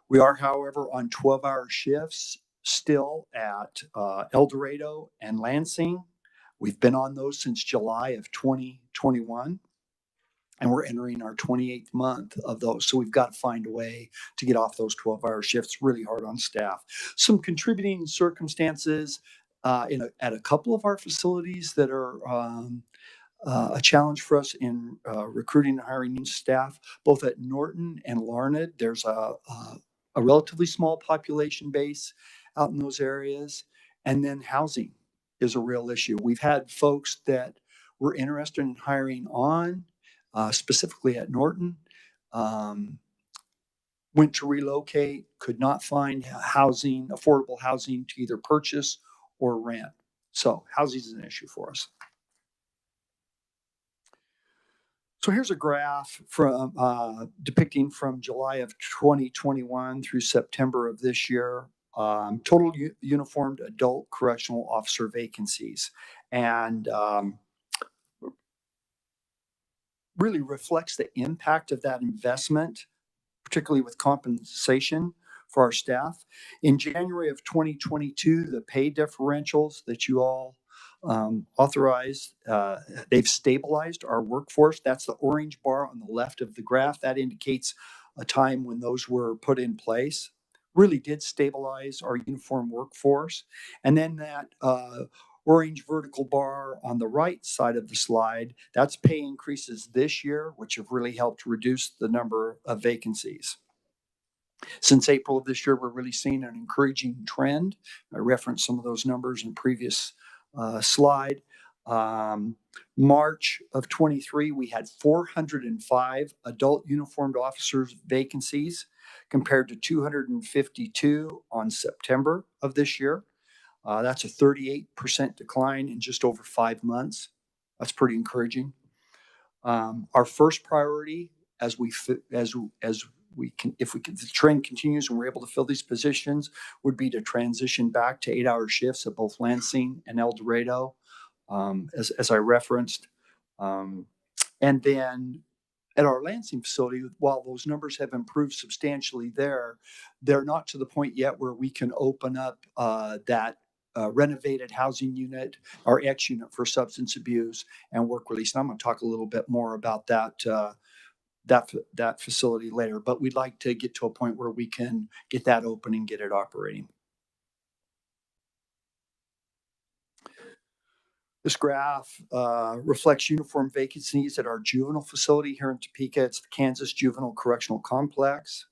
We are, however, on 12-hour shifts still at El Dorado and Lansing. We've been on those since July of 2021, and we're entering our 28th month of those. So we've got to find a way to get off those 12-hour shifts, really hard on staff. Some contributing circumstances at a couple of our facilities that are a challenge for us in recruiting and hiring new staff, both at Norton and Larned. There's a relatively small population base out in those areas. And then housing is a real issue. We've had folks that were interested in hiring on, specifically at Norton, went to relocate, could not find housing, affordable housing to either purchase or rent. So housing is an issue for us. So here's a graph from depicting from July of 2021 through September of this year, total uniformed adult correctional officer vacancies, and really reflects the impact of that investment, particularly with compensation for our staff. In January of 2022, the pay differentials that you all authorized, they've stabilized our workforce. That's the orange bar on the left of the graph. That indicates a time when those were put in place. Really did stabilize our uniform workforce. And then that orange vertical bar on the right side of the slide, that's pay increases this year, which have really helped reduce the number of vacancies. Since April of this year, we're really seeing an encouraging trend. I referenced some of those numbers in previous slide. March of 23, we had 405 adult uniformed officers vacancies compared to 252 on September of this year. That's a 38% decline in just over 5 months. That's pretty encouraging. Our first priority, if the trend continues and we're able to fill these positions, would be to transition back to 8-hour shifts at both Lansing and El Dorado, as I referenced. And then at our Lansing facility, while those numbers have improved substantially there, they're not to the point yet where we can open up that renovated housing unit, our X unit for substance abuse and work release. And I'm going to talk a little bit more about that facility later, but we'd like to get to a point where we can get that open and get it operating. This graph reflects uniform vacancies at our juvenile facility here in Topeka. It's the Kansas Juvenile Correctional Complex.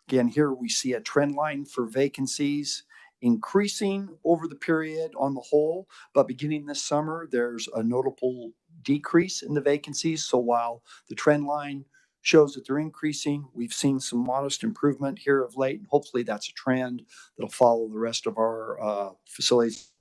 Again, here we see a trend line for vacancies increasing over the period on the whole, but beginning this summer, there's a notable decrease in the vacancies. So while the trend line shows that they're increasing, we've seen some modest improvement here of late, and hopefully that's a trend that'll follow the rest of our facilities.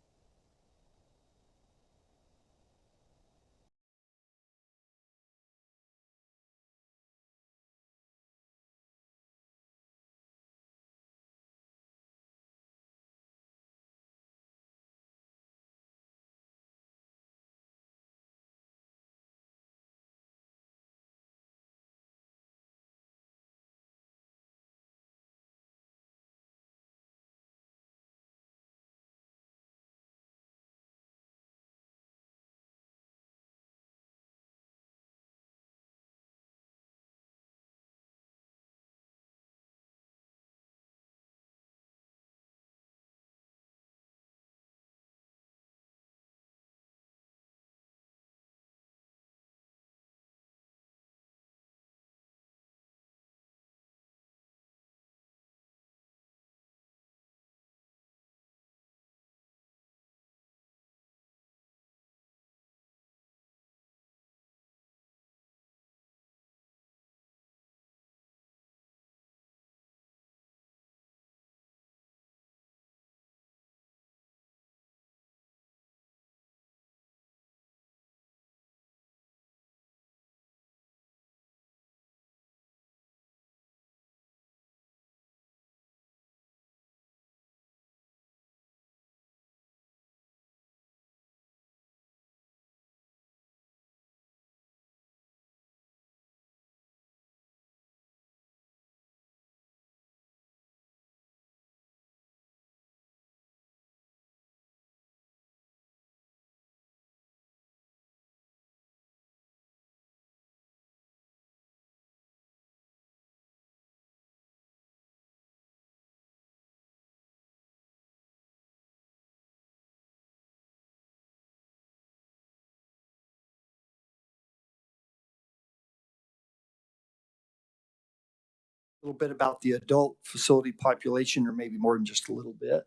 little bit about the adult facility population, or maybe more than just a little bit.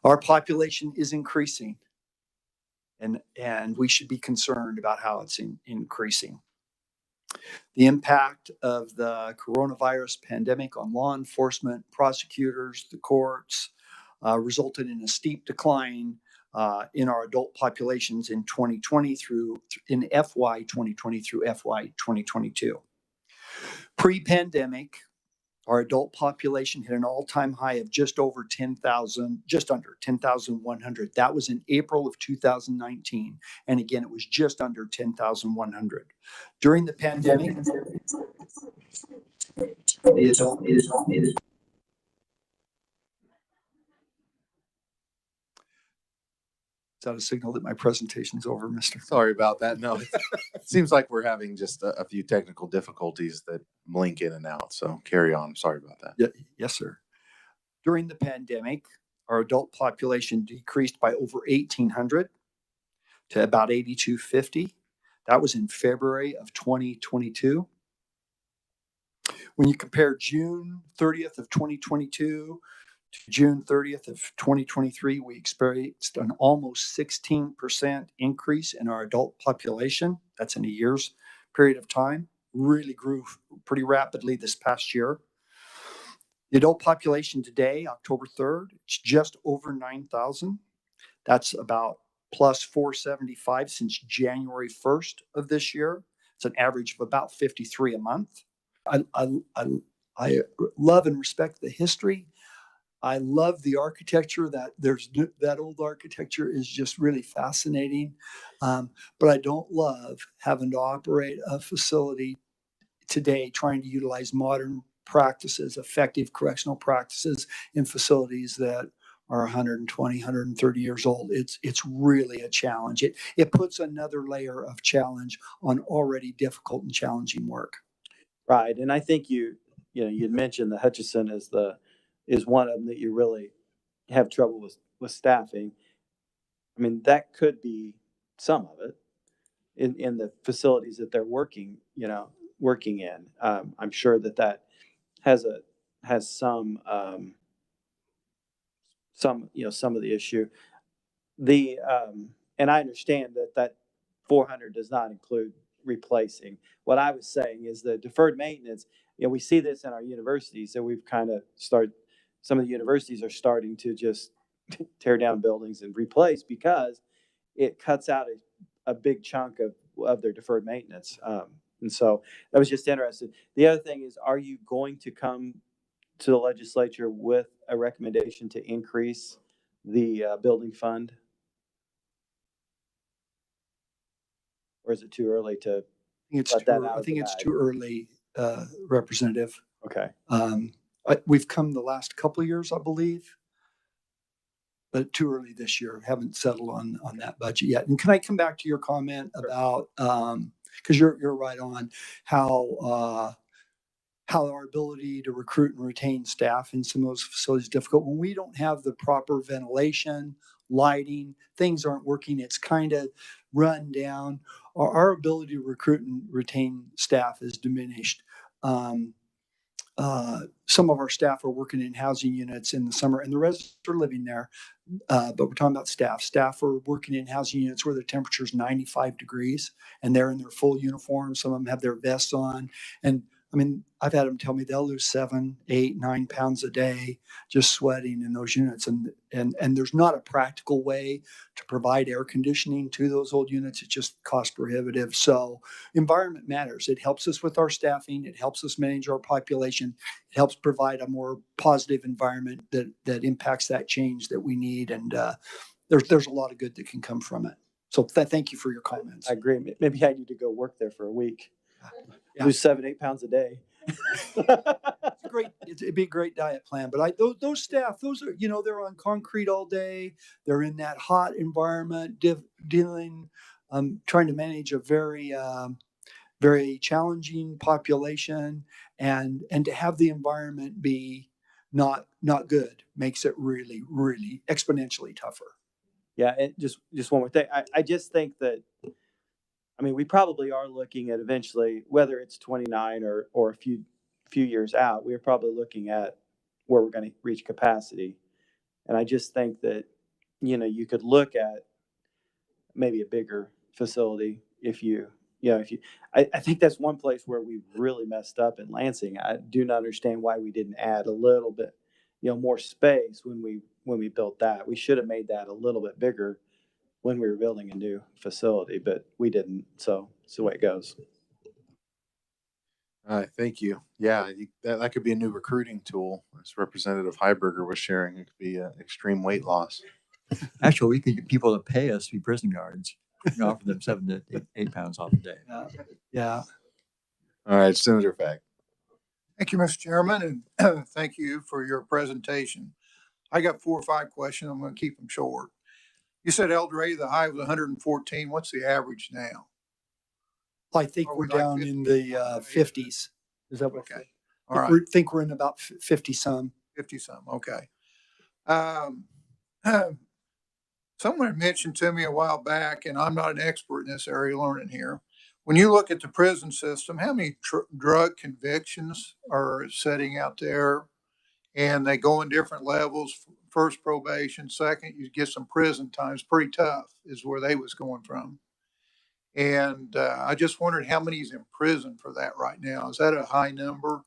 Our population is increasing, and we should be concerned about how it's increasing. The impact of the coronavirus pandemic on law enforcement, prosecutors, the courts, resulted in a steep decline in our adult populations in 2020 in FY 2020 through FY 2022. Pre-pandemic, our adult population hit an all-time high of just under 10,100. That was in April of 2019. And again, it was just under 10,100. During the pandemic, the adult is that a signal that my presentation's over, Mr.? Sorry about that. No, it seems like we're having just a few technical difficulties that blink in and out. So carry on. Sorry about that. Yeah, yes, sir. During the pandemic, our adult population decreased by over 1,800 to about 8,250. That was in February of 2022. When you compare June 30th of 2022 to June 30th of 2023, we experienced an almost 16% increase in our adult population. That's in a year's period of time. Really grew pretty rapidly this past year. The adult population today, October 3rd, it's just over 9,000. That's about plus 475 since January 1st of this year. It's an average of about 53 a month. I love and respect the history. I love the architecture. That old architecture is just really fascinating. But I don't love having to operate a facility today trying to utilize modern practices, effective correctional practices in facilities that are 120, 130 years old. It's really a challenge. It puts another layer of challenge on already difficult and challenging work. Right, and I think you'd mentioned the Hutchinson is one of them that you really have trouble with staffing. I mean, that could be some of it in the facilities that they're working in. I'm sure that has some of the issue. And I understand that 400 does not include replacing. What I was saying is the deferred maintenance. We see this in our universities, that we've kind of started. Some of the universities are starting to just tear down buildings and replace because it cuts out a big chunk of their deferred maintenance. And so I was just interested. The other thing is, are you going to come to the legislature with a recommendation to increase the building fund? Or is it too early to let that out? I think it's too early, Representative. Okay. We've come the last couple of years, I believe, but too early this year. Haven't settled on that budget yet. And can I come back to your comment about, because you're right on how our ability to recruit and retain staff in some of those facilities is difficult. When we don't have the proper ventilation, lighting, things aren't working, it's kind of run down. Our ability to recruit and retain staff is diminished. Some of our staff are working in housing units in the summer, and the residents are living there. But we're talking about staff. Staff are working in housing units where the temperature is 95 degrees, and they're in their full uniform. Some of them have their vests on. And I mean, I've had them tell me they'll lose 7, 8, 9 pounds a day just sweating in those units. And there's not a practical way to provide air conditioning to those old units. It's just cost prohibitive. So environment matters. It helps us with our staffing. It helps us manage our population. It helps provide a more positive environment that impacts that change that we need. And there's a lot of good that can come from it. So thank you for your comments. I agree. Maybe I need to go work there for a week. Yeah. Lose 7, 8 pounds a day. It'd be a great diet plan. But those staff, those are, they're on concrete all day. They're in that hot environment, trying to manage a very, very challenging population, and to have the environment be not good makes it really, really exponentially tougher. Yeah, and just one more thing. I just think that, we probably are looking at eventually, whether it's 29 or a few few years out, we're probably looking at where we're going to reach capacity. And I just think that, you could look at maybe a bigger facility I think that's one place where we really messed up in Lansing. I do not understand why we didn't add a little bit, more space when we built that. We should have made that a little bit bigger when we were building a new facility, but we didn't. So it's the way it goes. All right, thank you. Yeah, that could be a new recruiting tool. As Representative Heiberger was sharing, it could be extreme weight loss. Actually, we could get people to pay us to be prison guards. Offer them 7 to 8 pounds off a day. Yeah. All right, Senator Fack. Thank you, Mr. Chairman, and thank you for your presentation. I got 4 or 5 questions. I'm going to keep them short. You said El Dorado, the high was 114. What's the average now? I think Are we're we like down 50? in the 50s. Is that what? Okay. I All right. think we're in about 50 some. 50 some. Okay. Someone mentioned to me a while back, and I'm not an expert in this area, learning here. When you look at the prison system, how many drug convictions are sitting out there? And they go in different levels. First probation, second, you get some prison times. Pretty tough is where they was going from. And I just wondered how many is in prison for that right now. Is that a high number?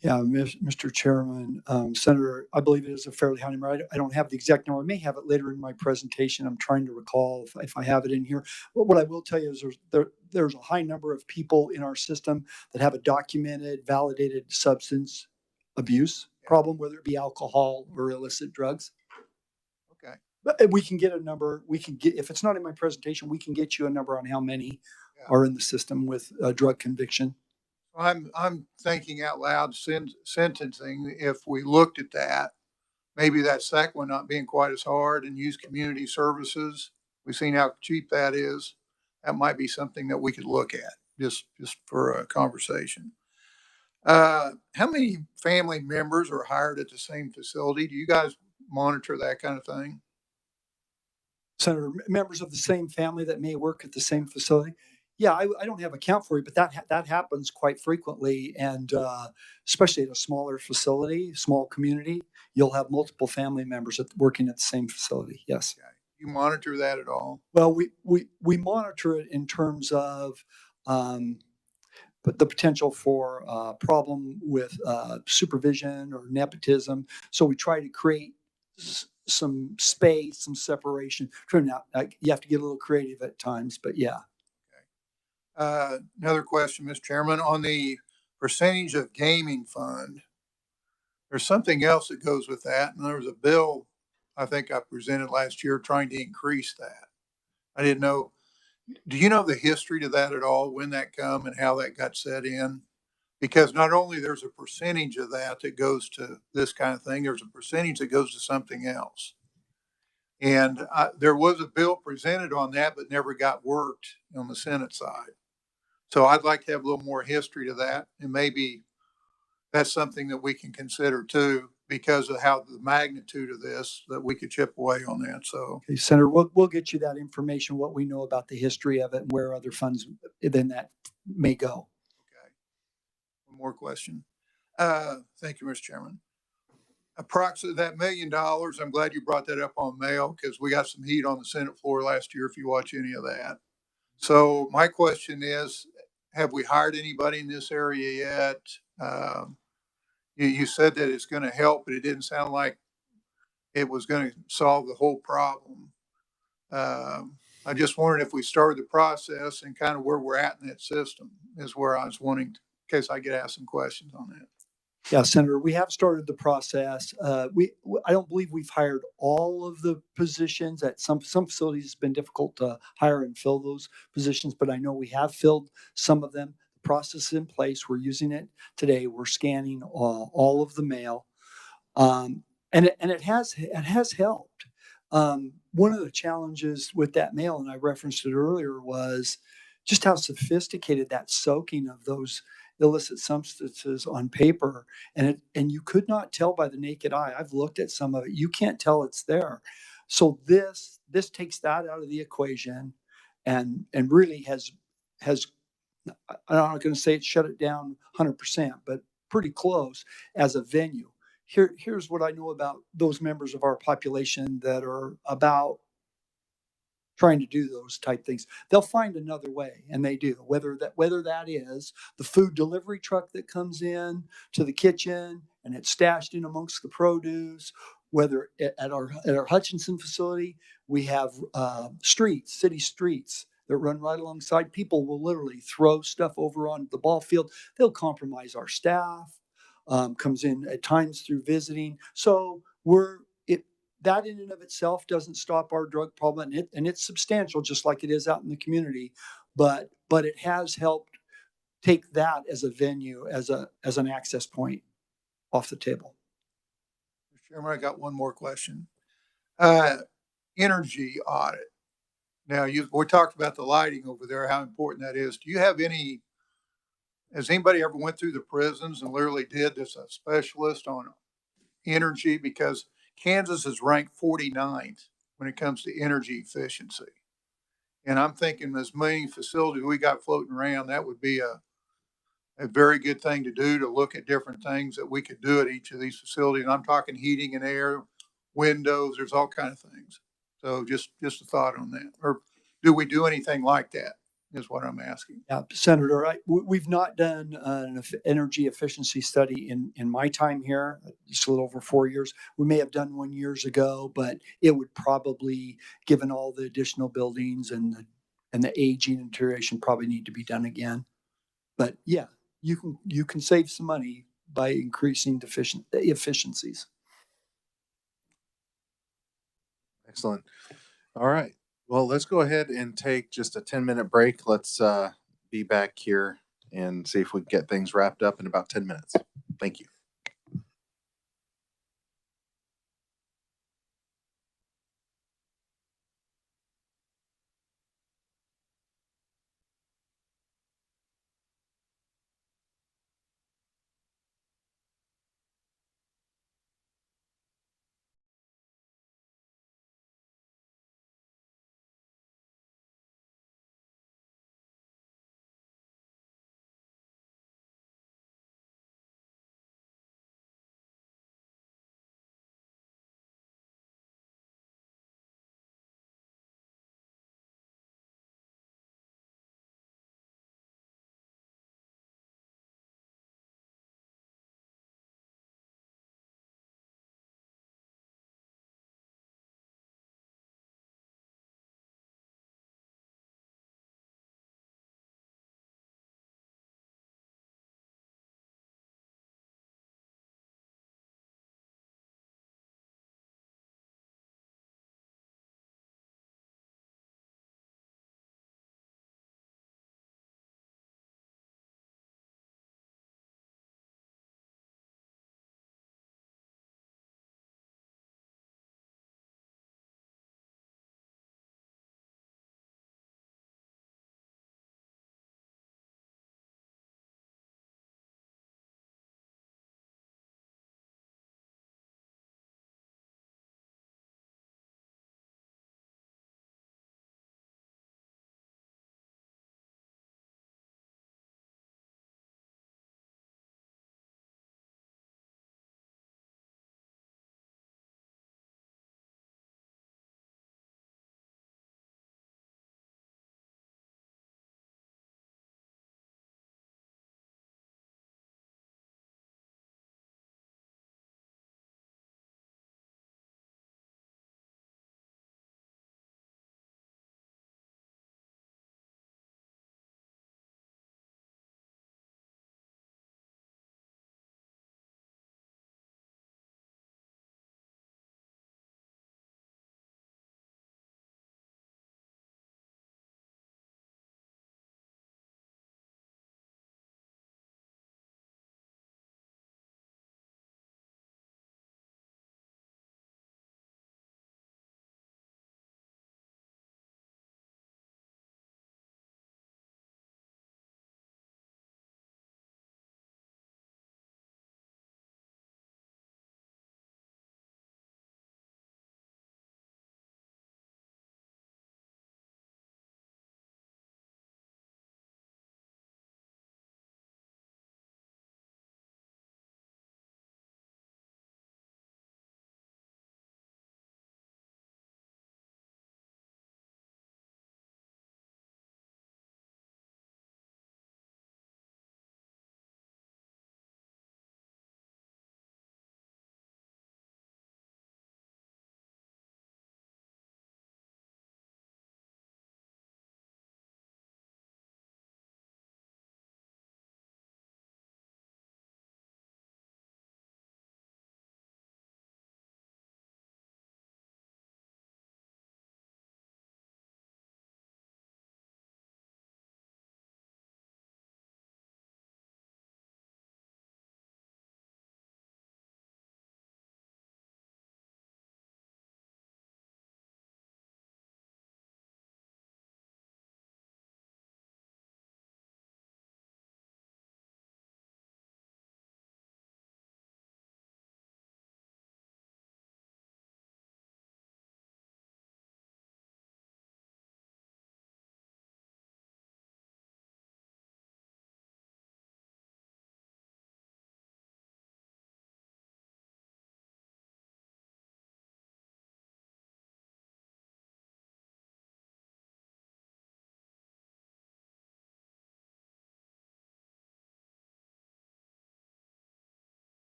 Yeah, Mr. Chairman, Senator, I believe it is a fairly high number. I don't have the exact number. I may have it later in my presentation. I'm trying to recall if I have it in here. But what I will tell you is there's a high number of people in our system that have a documented, validated substance abuse problem, whether it be alcohol or illicit drugs. Okay. But we can get a number. If it's not in my presentation, we can get you a number on how many are in the system with drug conviction. I'm thinking out loud, sentencing. If we looked at that, maybe that second one not being quite as hard and use community services. We've seen how cheap that is. That might be something that we could look at just for a conversation. How many family members are hired at the same facility? Do you guys monitor that kind of thing? Senator, members of the same family that may work at the same facility. Yeah, I don't have a count for you, but that happens quite frequently, and especially at a smaller facility, small community, you'll have multiple family members working at the same facility. Yes. Okay. You monitor that at all? Well, we monitor it in terms of the potential for problem with supervision or nepotism. So we try to create some space, some separation. Now, you have to get a little creative at times, but yeah. Another question, Mr. Chairman, on the percentage of gaming fund, there's something else that goes with that. And there was a bill I think I presented last year trying to increase that. I didn't know. Do you know the history to that at all, when that come and how that got set in? Because not only there's a percentage of that goes to this kind of thing, there's a percentage that goes to something else. And there was a bill presented on that, but never got worked on the Senate side. So I'd like to have a little more history to that. And maybe that's something that we can consider too, because of how the magnitude of this, that we could chip away on that. So, okay, Senator, we'll get you that information, what we know about the history of it and where other funds then that may go. Okay. One more question. Thank you, Mr. Chairman. Approximately that $1 million, I'm glad you brought that up on mail, because we got some heat on the Senate floor last year if you watch any of that. So my question is, have we hired anybody in this area yet? You said that it's going to help, but it didn't sound like it was going to solve the whole problem. I just wondered if we started the process and kind of where we're at in that system is where I was wanting, in case I get asked some questions on that. Yeah, Senator, we have started the process. I don't believe we've hired all of the positions. At some facilities, it's been difficult to hire and fill those positions, but I know we have filled some of them. The process is in place. We're using it today. We're scanning all of the mail, and it has helped. One of the challenges with that mail, and I referenced it earlier, was just how sophisticated that soaking of those illicit substances on paper, and you could not tell by the naked eye. I've looked at some of it. You can't tell it's there. So this takes that out of the equation, and really has I'm not going to say it shut it down 100%, but pretty close as a venue. Here's what I know about those members of our population that are about trying to do those type things. They'll find another way, and they do. Whether that is the food delivery truck that comes in to the kitchen and it's stashed in amongst the produce. Whether at our Hutchinson facility, we have city streets that run right alongside. People will literally throw stuff over on the ball field. They'll compromise our staff. Comes in at times through visiting. So that in and of itself doesn't stop our drug problem, and it's substantial, just like it is out in the community. But it has helped take that as a venue, as an access point off the table. Mr. Chairman, I got one more question. Energy audit. Now, we talked about the lighting over there, how important that is. Do you have has anybody ever went through the prisons and literally did this, a specialist on energy? Because Kansas is ranked 49th when it comes to energy efficiency. And I'm thinking as many facilities we got floating around, that would be a very good thing to do, to look at different things that we could do at each of these facilities. And I'm talking heating and air, windows, there's all kind of things. So just a thought on that. Or do we do anything like that is what I'm asking. Yeah, Senator, we've not done an energy efficiency study in my time here, just a little over 4 years. We may have done one years ago, but it would probably, given all the additional buildings and the aging and deterioration, probably need to be done again. But yeah, you can save some money by increasing efficiencies. Excellent. All right. Well, let's go ahead and take just a 10-minute break. Let's be back here and see if we can get things wrapped up in about 10 minutes. Thank you.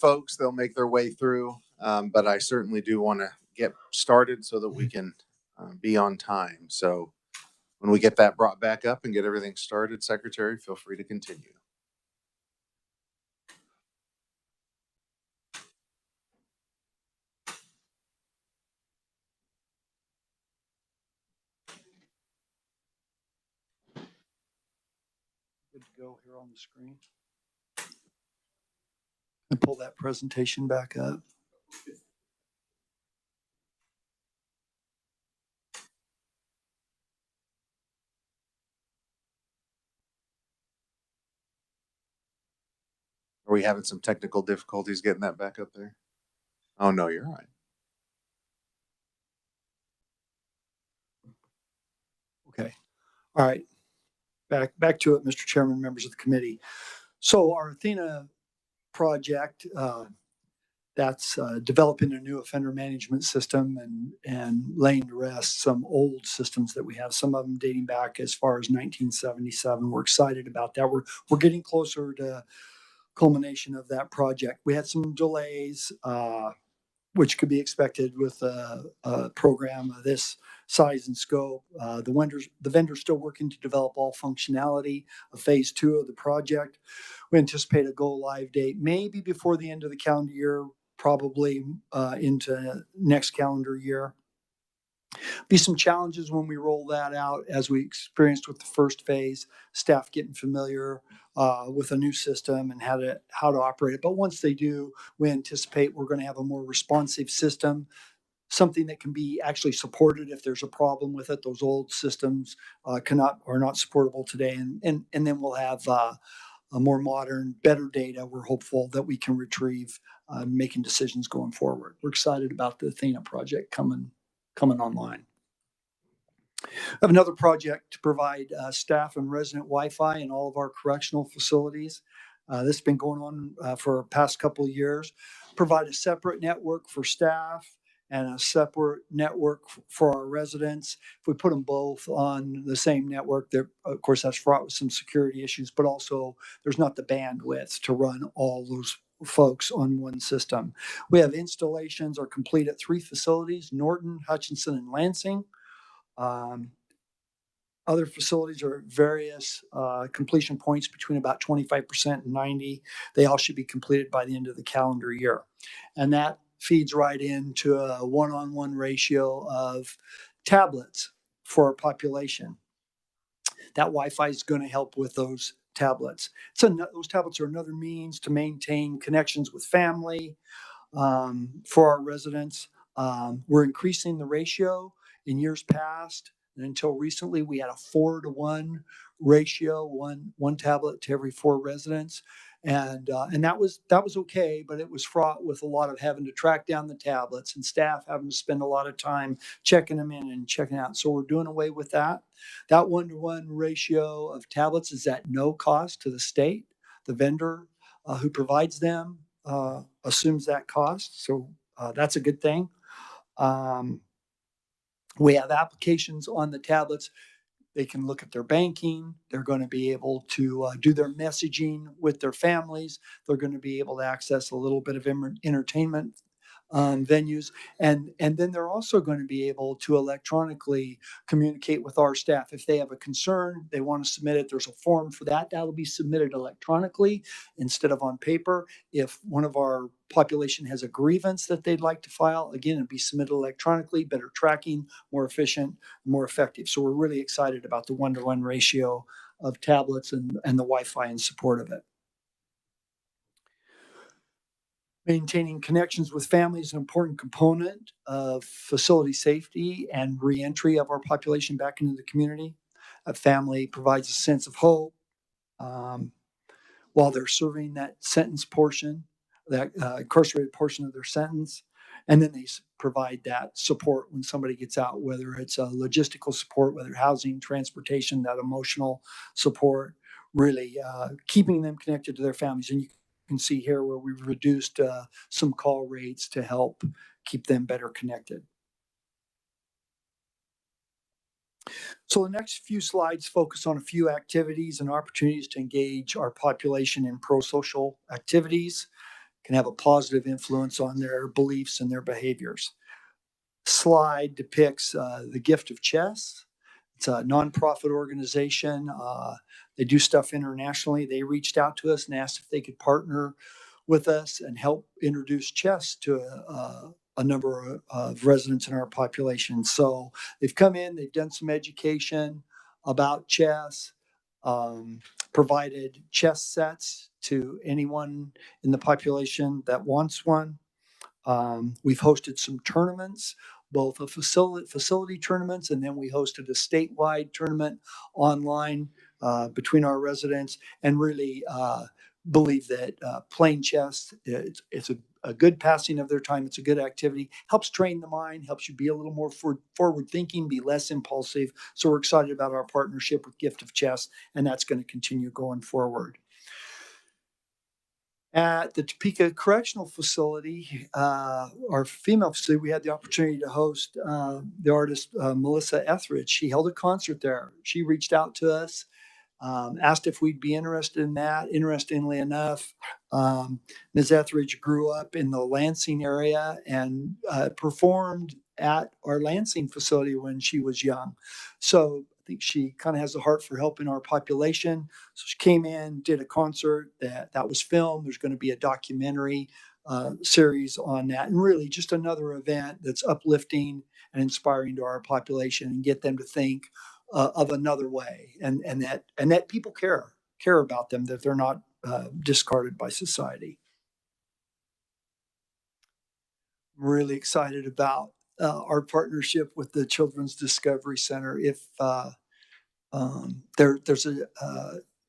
folks. They'll make their way through. But I certainly do want to get started so that we can be on time. So when we get that brought back up and get everything started, Secretary, feel free to continue. Good to go here on the screen. And pull that presentation back up. Are we having some technical difficulties getting that back up there? Oh, no, you're all right. Okay. All right. Back to it, Mr. Chairman, members of the committee. So our Athena project, that's developing a new offender management system and laying to rest some old systems that we have, some of them dating back as far as 1977. We're excited about that. We're getting closer to culmination of that project. We had some delays, which could be expected with a program of this size and scope. The vendor's still working to develop all functionality of phase 2 of the project. We anticipate a go live date maybe before the end of the calendar year, probably into next calendar year. Be some challenges when we roll that out, as we experienced with the first phase, staff getting familiar with a new system and how to operate it. But once they do, we anticipate we're going to have a more responsive system, something that can be actually supported if there's a problem with it. Those old systems are not supportable today, and then we'll have a more modern, better data. We're hopeful that we can retrieve, making decisions going forward. We're excited about the Athena project coming online. I have another project to provide staff and resident Wi-Fi in all of our correctional facilities. This has been going on for the past couple of years. Provide a separate network for staff and a separate network for our residents. If we put them both on the same network, of course, that's fraught with some security issues, but also there's not the bandwidth to run all those folks on one system. We have installations are complete at 3 facilities: Norton, Hutchinson, and Lansing. Other facilities are at various completion points between about 25% and 90%. They all should be completed by the end of the calendar year. And that feeds right into a 1-on-1 ratio of tablets for our population. That Wi-Fi is going to help with those tablets. So those tablets are another means to maintain connections with family for our residents. We're increasing the ratio. In years past, and until recently, we had a 4-to-1 ratio, one tablet to every 4 residents, and that was okay, but it was fraught with a lot of having to track down the tablets and staff having to spend a lot of time checking them in and checking out. So we're doing away with that. That 1-to-1 ratio of tablets is at no cost to the state. The vendor who provides them assumes that cost, so that's a good thing. We have applications on the tablets. They can look at their banking. They're going to be able to do their messaging with their families. They're going to be able to access a little bit of entertainment venues. And then they're also going to be able to electronically communicate with our staff. If they have a concern, they want to submit it, there's a form for that. That'll be submitted electronically instead of on paper. If one of our population has a grievance that they'd like to file, again, it'll be submitted electronically, better tracking, more efficient, more effective. So we're really excited about the 1-to-1 ratio of tablets and the Wi-Fi in support of it. Maintaining connections with family is an important component of facility safety and reentry of our population back into the community. A family provides a sense of hope while they're serving that sentence portion, that incarcerated portion of their sentence. And then they provide that support when somebody gets out, whether it's a logistical support, whether housing, transportation, that emotional support, really keeping them connected to their families. And you can see here where we've reduced some call rates to help keep them better connected. So the next few slides focus on a few activities and opportunities to engage our population in pro-social activities. can have a positive influence on their beliefs and their behaviors. Slide depicts the Gift of Chess. It's a nonprofit organization. They do stuff internationally. They reached out to us and asked if they could partner with us and help introduce chess to a number of residents in our population. So they've come in, they've done some education about chess, provided chess sets to anyone in the population that wants one. We've hosted some tournaments, both a facility tournaments, and then we hosted a statewide tournament online between our residents, and really believe that playing chess, it's a good passing of their time. It's a good activity, helps train the mind, helps you be a little more forward thinking, be less impulsive. So we're excited about our partnership with Gift of Chess, and that's going to continue going forward. At the Topeka Correctional Facility, our female facility, we had the opportunity to host the artist Melissa Etheridge. She held a concert there. She reached out to us, asked if we'd be interested in that. Interestingly enough, Ms. Etheridge grew up in the Lansing area and performed at our Lansing facility when she was young. So I think she kind of has a heart for helping our population. So she came in, did a concert that was filmed. There's going to be a documentary series on that, and really just another event that's uplifting and inspiring to our population and get them to think of another way, and that people care about them, that they're not discarded by society. I'm really excited about our partnership with the Children's Discovery Center. If there's a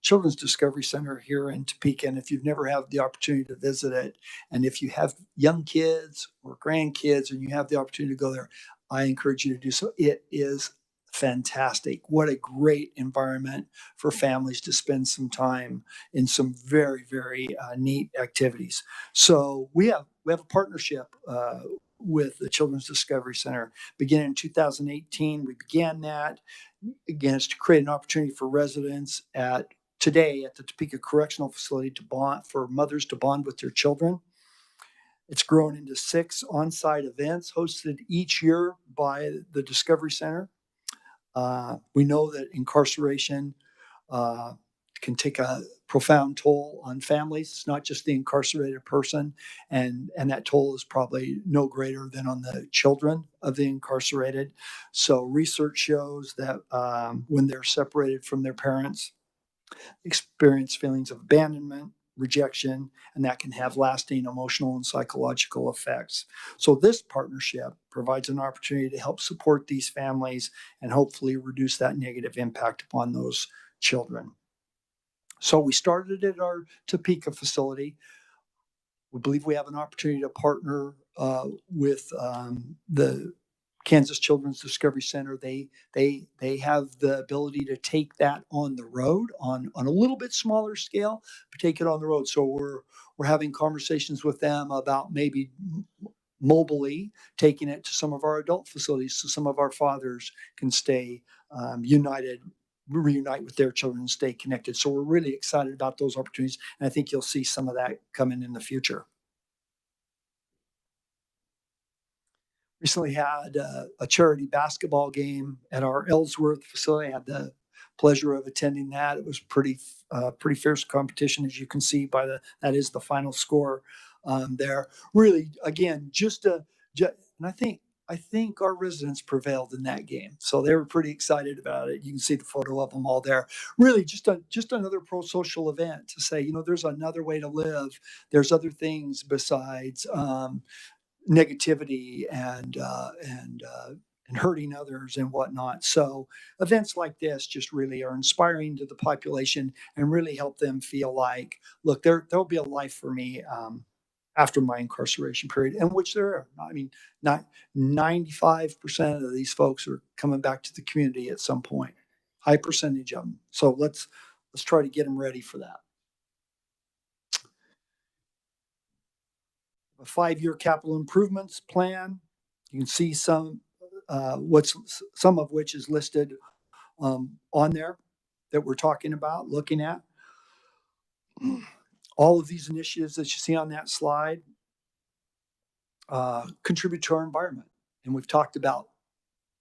Children's Discovery Center here in Topeka, and if you've never had the opportunity to visit it, and if you have young kids or grandkids and you have the opportunity to go there, I encourage you to do so. It is fantastic. What a great environment for families to spend some time in some very, very neat activities. So we have a partnership with the Children's Discovery Center. Beginning in 2018, we began that. Again, it's to create an opportunity for residents today at the Topeka Correctional Facility for mothers to bond with their children. It's grown into 6 on-site events hosted each year by the Discovery Center. We know that incarceration can take a profound toll on families. It's not just the incarcerated person, and that toll is probably no greater than on the children of the incarcerated. So research shows that when they're separated from their parents, experience feelings of abandonment, rejection, and that can have lasting emotional and psychological effects. So this partnership provides an opportunity to help support these families and hopefully reduce that negative impact upon those children. So we started at our Topeka facility. We believe we have an opportunity to partner with the Kansas Children's Discovery Center. They have the ability to take that on the road on a little bit smaller scale, but take it on the road. So we're having conversations with them about maybe mobilely taking it to some of our adult facilities, so some of our fathers can stay reunite with their children and stay connected. So we're really excited about those opportunities, and I think you'll see some of that coming in the future. Recently had a charity basketball game at our Ellsworth facility. I had the pleasure of attending that. It was pretty fierce competition, as you can see by that is the final score there. Really, again, and I think our residents prevailed in that game, so they were pretty excited about it. You can see the photo of them all there. Really, just another pro-social event to say, there's another way to live. There's other things besides negativity and hurting others and whatnot. So events like this just really are inspiring to the population and really help them feel like, look, there'll be a life for me after my incarceration period, and which there are. I mean, not 95% of these folks are coming back to the community at some point. High percentage of them. So let's try to get them ready for that. A 5-year capital improvements plan. You can see some of which is listed on there that we're talking about, looking at. All of these initiatives that you see on that slide contribute to our environment. And we've talked about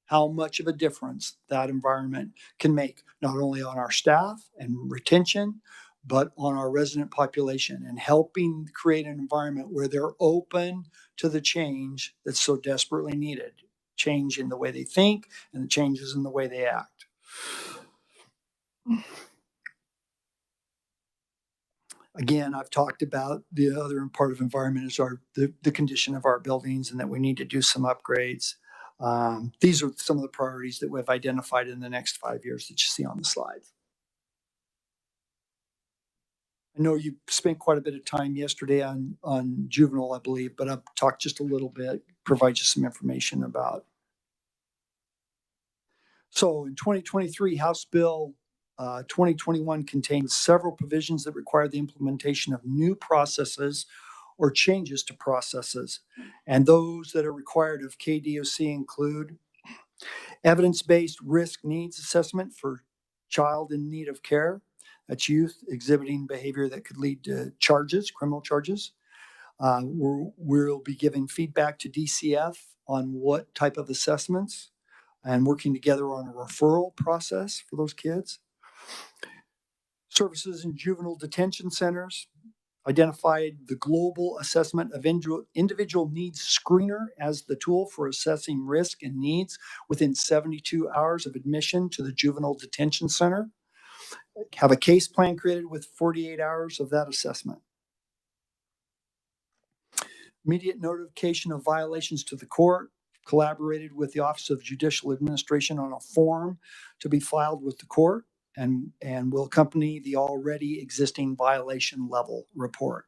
how much of a difference that environment can make, not only on our staff and retention, but on our resident population, and helping create an environment where they're open to the change that's so desperately needed. Change in the way they think and the changes in the way they act. Again, I've talked about the other part of environment is the condition of our buildings, and that we need to do some upgrades. These are some of the priorities that we've identified in the next 5 years that you see on the slide. I know you spent quite a bit of time yesterday on juvenile, I believe, but I'll talk just a little bit, provide you some information about. So in 2023, House Bill 2021 contains several provisions that require the implementation of new processes or changes to processes. And those that are required of KDOC include evidence-based risk needs assessment for child in need of care. That's youth exhibiting behavior that could lead to charges, criminal charges. We'll be giving feedback to DCF on what type of assessments and working together on a referral process for those kids. Services in juvenile detention centers identified the global assessment of individual needs screener as the tool for assessing risk and needs within 72 hours of admission to the juvenile detention center. Have a case plan created with 48 hours of that assessment. Immediate notification of violations to the court. Collaborated with the Office of Judicial Administration on a form to be filed with the court, and will accompany the already existing violation level report.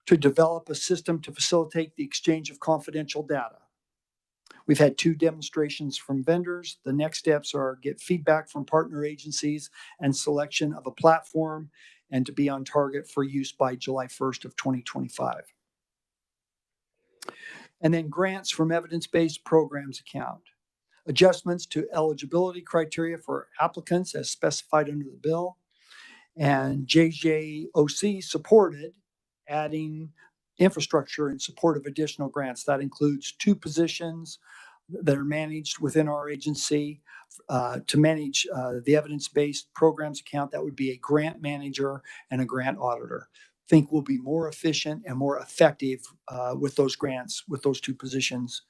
To develop a system to facilitate the exchange of confidential data. We've had 2 demonstrations from vendors. The next steps are get feedback from partner agencies and selection of a platform, and to be on target for use by July 1st of 2025. And then grants from evidence-based programs account. Adjustments to eligibility criteria for applicants as specified under the bill. And JJOC supported adding infrastructure in support of additional grants. That includes 2 positions that are managed within our agency to manage the evidence-based programs account. That would be a grant manager and a grant auditor. Think we'll be more efficient and more effective with those grants, with those 2 positions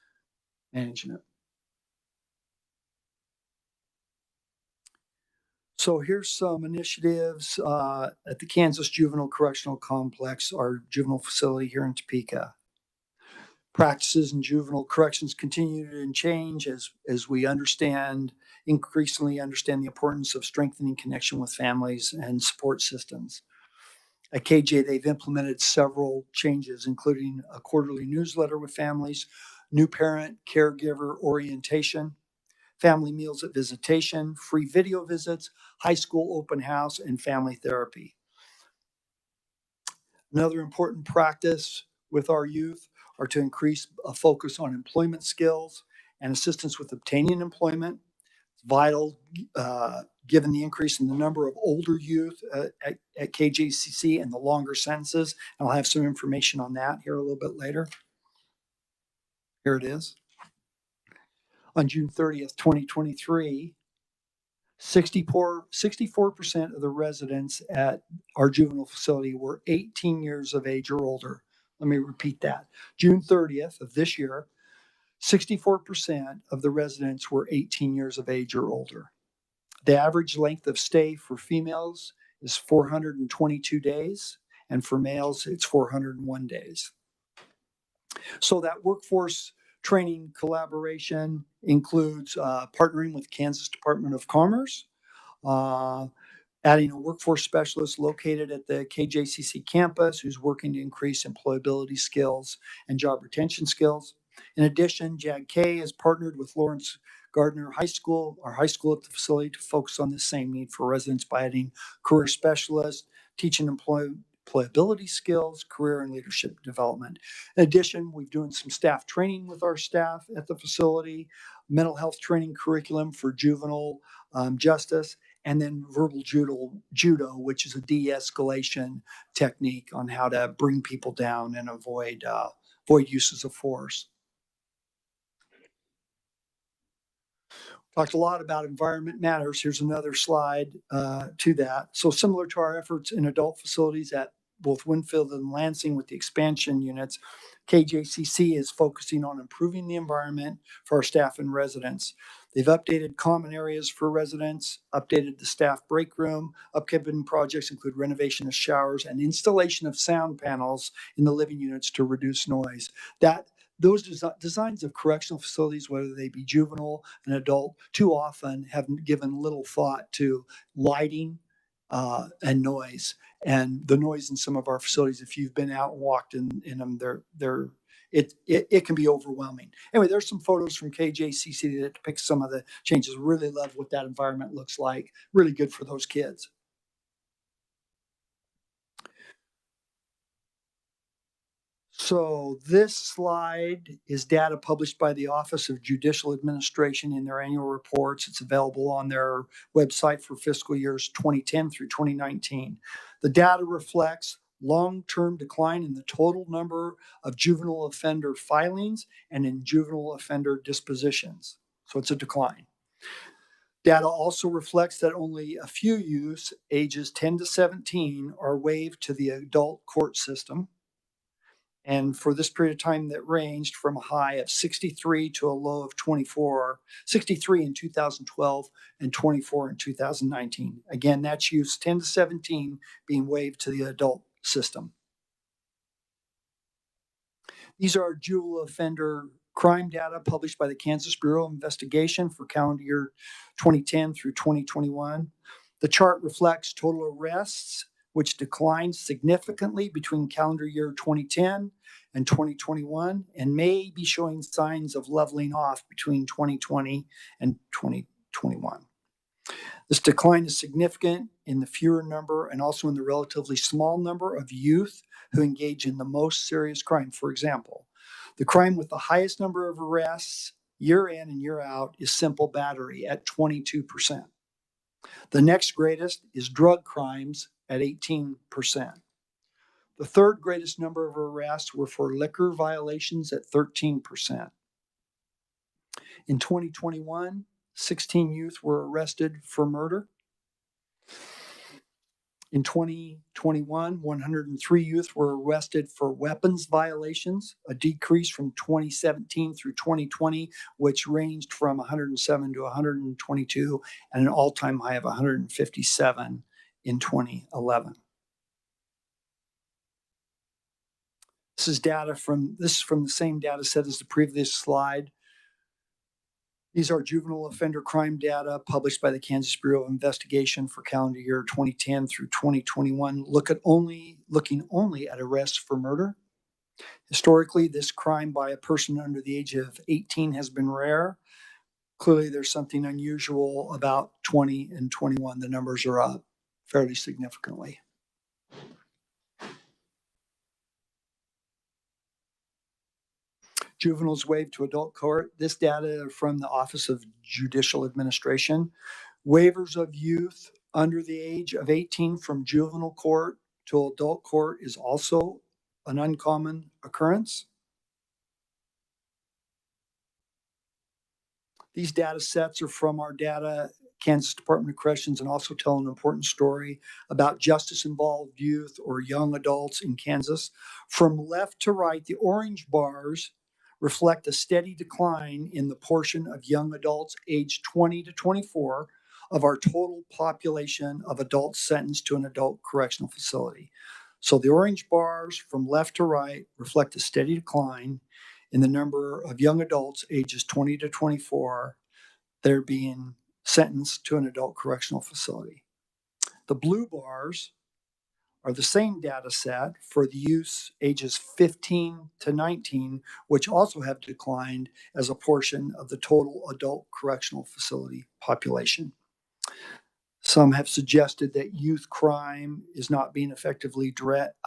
managing it. So here's some initiatives at the Kansas Juvenile Correctional Complex, our juvenile facility here in Topeka. Practices in juvenile corrections continue to change as we increasingly understand the importance of strengthening connection with families and support systems. At KJ, they've implemented several changes, including a quarterly newsletter with families, new parent caregiver orientation, family meals at visitation, free video visits, high school open house, and family therapy. Another important practice with our youth are to increase a focus on employment skills and assistance with obtaining employment. It's vital given the increase in the number of older youth at KJCC and the longer sentences. And I'll have some information on that here a little bit later. Here it is. On June 30th, 2023, 64% of the residents at our juvenile facility were 18 years of age or older. Let me repeat that. June 30th of this year, 64% of the residents were 18 years of age or older. The average length of stay for females is 422 days, and for males, it's 401 days. So that workforce training collaboration includes partnering with Kansas Department of Commerce, adding a workforce specialist located at the KJCC campus who's working to increase employability skills and job retention skills. In addition, JAG-K has partnered with Lawrence Gardner High School, our high school at the facility, to focus on the same need for residents by adding career specialists, teaching employability skills, career and leadership development. In addition, we've doing some staff training with our staff at the facility, mental health training curriculum for juvenile justice, and then verbal judo, which is a de-escalation technique on how to bring people down and avoid uses of force. Talked a lot about environment matters. Here's another slide to that. So similar to our efforts in adult facilities at both Winfield and Lansing with the expansion units, KJCC is focusing on improving the environment for our staff and residents. They've updated common areas for residents, updated the staff break room. Upcoming projects include renovation of showers and installation of sound panels in the living units to reduce noise. Those designs of correctional facilities, whether they be juvenile and adult, too often have given little thought to lighting and noise. And the noise in some of our facilities, if you've been out and walked in them, it can be overwhelming. Anyway, there's some photos from KJCC that depict some of the changes. Really love what that environment looks like. Really good for those kids. So this slide is data published by the Office of Judicial Administration in their annual reports. It's available on their website for fiscal years 2010 through 2019. The data reflects long-term decline in the total number of juvenile offender filings and in juvenile offender dispositions. So it's a decline. Data also reflects that only a few youths ages 10 to 17 are waived to the adult court system. And for this period of time that ranged from a high of 63 to a low of 24, 63 in 2012 and 24 in 2019. Again, that's youths 10 to 17 being waived to the adult system. These are juvenile offender crime data published by the Kansas Bureau of Investigation for calendar year 2010 through 2021. The chart reflects total arrests, which declined significantly between calendar year 2010 and 2021, and may be showing signs of leveling off between 2020 and 2021. This decline is significant in the fewer number and also in the relatively small number of youth who engage in the most serious crime. For example, the crime with the highest number of arrests year in and year out is simple battery at 22%. The next greatest is drug crimes at 18%. The third greatest number of arrests were for liquor violations at 13%. In 2021, 16 youth were arrested for murder. In 2021, 103 youth were arrested for weapons violations, a decrease from 2017 through 2020, which ranged from 107 to 122, and an all-time high of 157 in 2011. This is from the same data set as the previous slide. These are juvenile offender crime data published by the Kansas Bureau of Investigation for calendar year 2010 through 2021, looking only at arrests for murder. Historically, this crime by a person under the age of 18 has been rare. Clearly, there's something unusual about 20 and 21. The numbers are up fairly significantly. Juveniles waived to adult court. This data from the Office of Judicial Administration. Waivers of youth under the age of 18 from juvenile court to adult court is also an uncommon occurrence. These data sets are from our data, Kansas Department of Corrections, and also tell an important story about justice-involved youth or young adults in Kansas. From left to right, the orange bars reflect a steady decline in the portion of young adults aged 20 to 24 of our total population of adults sentenced to an adult correctional facility. So the orange bars from left to right reflect a steady decline in the number of young adults ages 20 to 24 that are being sentenced to an adult correctional facility. The blue bars are the same data set for the youths ages 15 to 19, which also have declined as a portion of the total adult correctional facility population. Some have suggested that youth crime is not being effectively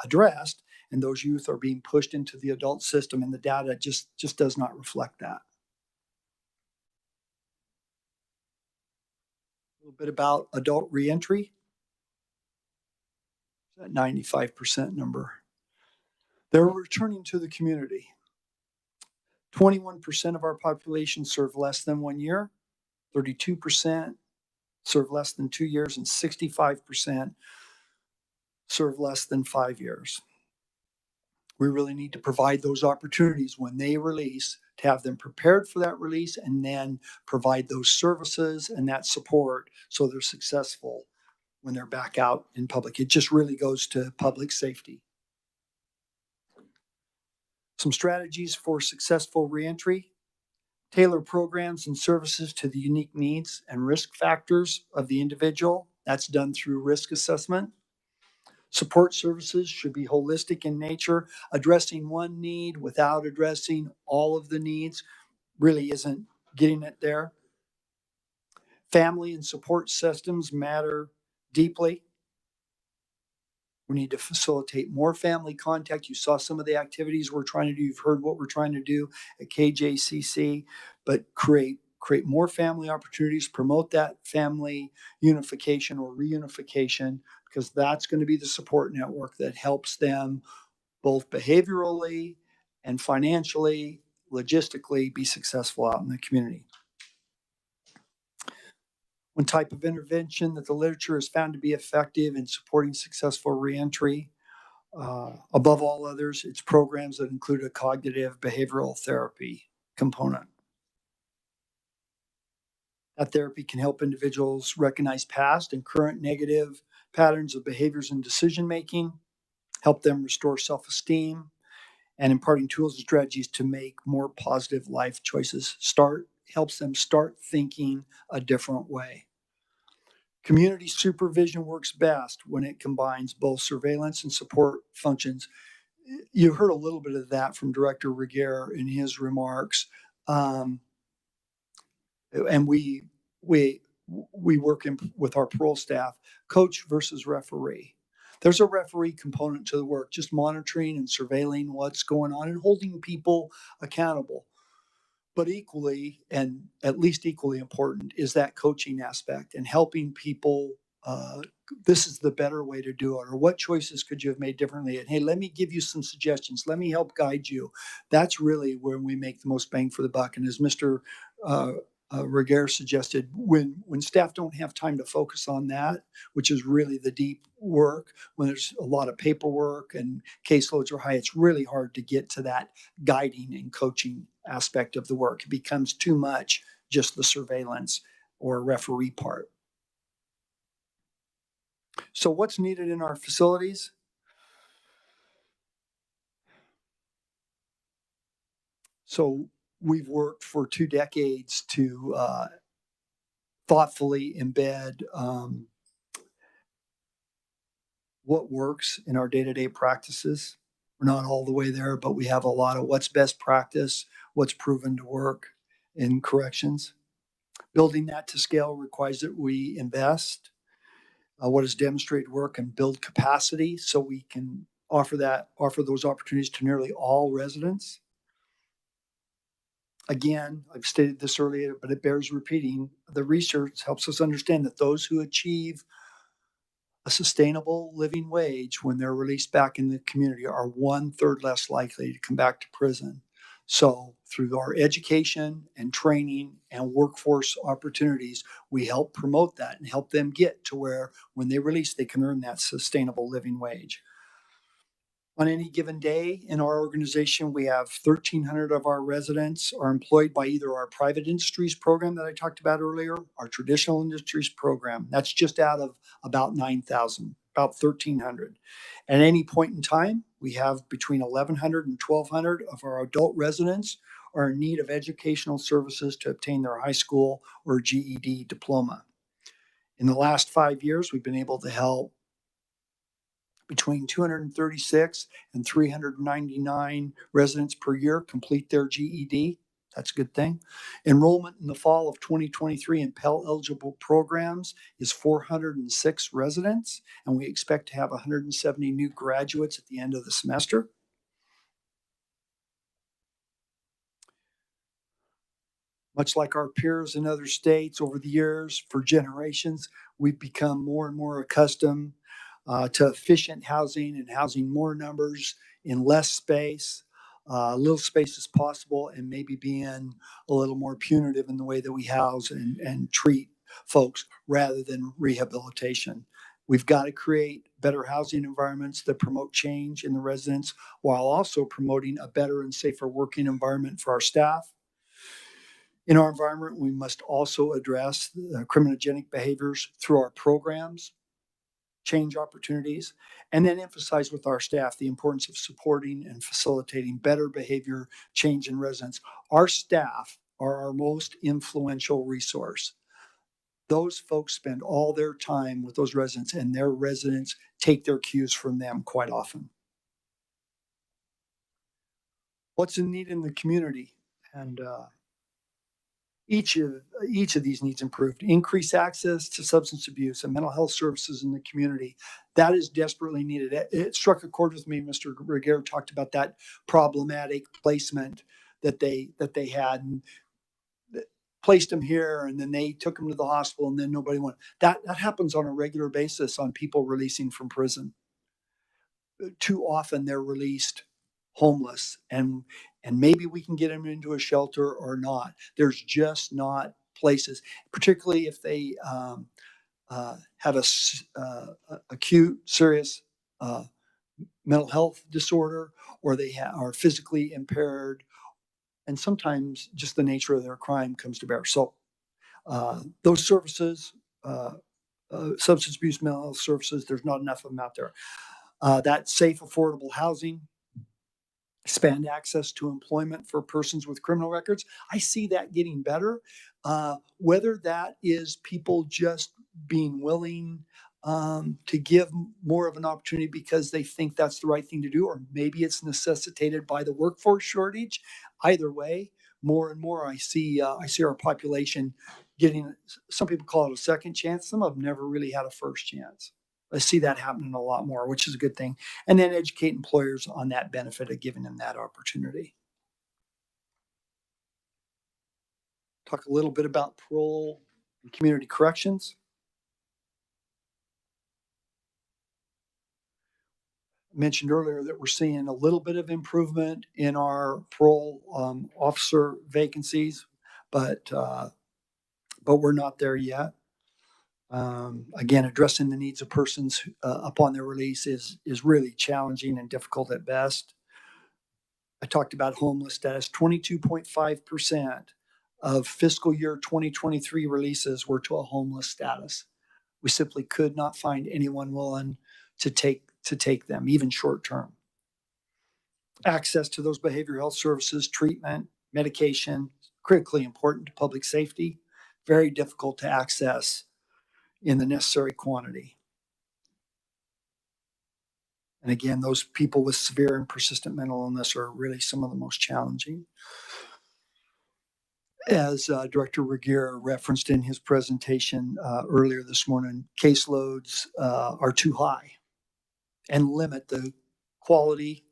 addressed, and those youth are being pushed into the adult system, and the data just does not reflect that. little bit about adult reentry. That 95% number. They're returning to the community. 21% of our population serve less than 1 year, 32% serve less than 2 years, and 65% serve less than 5 years. We really need to provide those opportunities when they release to have them prepared for that release and then provide those services and that support so they're successful when they're back out in public. It just really goes to public safety. Some strategies for successful reentry: tailor programs and services to the unique needs and risk factors of the individual. That's done through risk assessment. Support services should be holistic in nature. Addressing one need without addressing all of the needs really isn't getting it there. Family and support systems matter deeply. We need to facilitate more family contact. You saw some of the activities we're trying to do. You've heard what we're trying to do at KJCC, but create more family opportunities, promote that family unification or reunification, because that's going to be the support network that helps them both behaviorally and financially, logistically be successful out in the community. One type of intervention that the literature has found to be effective in supporting successful reentry, above all others, it's programs that include a cognitive behavioral therapy component. That therapy can help individuals recognize past and current negative patterns of behaviors and decision-making, help them restore self-esteem, and imparting tools and strategies to make more positive life choices. Helps them start thinking a different way. Community supervision works best when it combines both surveillance and support functions. You heard a little bit of that from Director Reguer in his remarks. And we work with our parole staff, coach versus referee. There's a referee component to the work, just monitoring and surveilling what's going on and holding people accountable. But equally, and at least equally important, is that coaching aspect and helping people. This is the better way to do it, or what choices could you have made differently? And hey, let me give you some suggestions. Let me help guide you. That's really where we make the most bang for the buck. And as Mr. Reguer suggested, when staff don't have time to focus on that, which is really the deep work, when there's a lot of paperwork and caseloads are high, it's really hard to get to that guiding and coaching aspect of the work. It becomes too much just the surveillance or referee part. So what's needed in our facilities? So we've worked for 2 decades to thoughtfully embed what works in our day-to-day practices. We're not all the way there, but we have a lot of what's best practice, what's proven to work in corrections. Building that to scale requires that we invest what has demonstrated work and build capacity so we can offer those opportunities to nearly all residents. Again, I've stated this earlier, but it bears repeating. The research helps us understand that those who achieve a sustainable living wage when they're released back in the community are 1/3 less likely to come back to prison. So through our education and training and workforce opportunities, we help promote that and help them get to where when they release, they can earn that sustainable living wage. On any given day in our organization, we have 1,300 of our residents are employed by either our private industries program that I talked about earlier, our traditional industries program. That's just out of about 9,000, about 1,300. At any point in time, we have between 1,100 and 1,200 of our adult residents are in need of educational services to obtain their high school or GED diploma. In the last 5 years, we've been able to help between 236 and 399 residents per year complete their GED. That's a good thing. Enrollment in the fall of 2023 in Pell-eligible programs is 406 residents, and we expect to have 170 new graduates at the end of the semester. Much like our peers in other states over the years, for generations, we've become more and more accustomed to efficient housing and housing more numbers in less space, little space as possible, and maybe being a little more punitive in the way that we house and treat folks rather than rehabilitation. We've got to create better housing environments that promote change in the residents while also promoting a better and safer working environment for our staff. In our environment, we must also address criminogenic behaviors through our programs, change opportunities, and then emphasize with our staff the importance of supporting and facilitating better behavior change in residents. Our staff are our most influential resource. Those folks spend all their time with those residents, and their residents take their cues from them quite often. What's in need in the community? And each of these needs improved. Increased access to substance abuse and mental health services in the community. That is desperately needed. It struck a chord with me. Mr. Reguer talked about that problematic placement that they had, and placed them here, and then they took them to the hospital, and then nobody went. That happens on a regular basis on people releasing from prison. Too often they're released homeless, and maybe we can get them into a shelter or not. There's just not places, particularly if they have a acute, serious mental health disorder, or they are physically impaired, and sometimes just the nature of their crime comes to bear. So those services, substance abuse, mental health services, there's not enough of them out there. That safe, affordable housing, expand access to employment for persons with criminal records. I see that getting better. Whether that is people just being willing to give more of an opportunity because they think that's the right thing to do, or maybe it's necessitated by the workforce shortage. Either way, more and more I see our population getting, some people call it a second chance. Some of them never really had a first chance. I see that happening a lot more, which is a good thing. And then educate employers on that benefit of giving them that opportunity. Talk a little bit about parole and community corrections. I mentioned earlier that we're seeing a little bit of improvement in our parole officer vacancies, but we're not there yet. Again, addressing the needs of persons upon their release is really challenging and difficult at best. I talked about homeless status. 22.5% of fiscal year 2023 releases were to a homeless status. We simply could not find anyone willing to take them, even short term. Access to those behavioral health services, treatment, medication, critically important to public safety, very difficult to access in the necessary quantity. And again, those people with severe and persistent mental illness are really some of the most challenging. As Director Reguer referenced in his presentation earlier this morning, caseloads are too high and limit the quality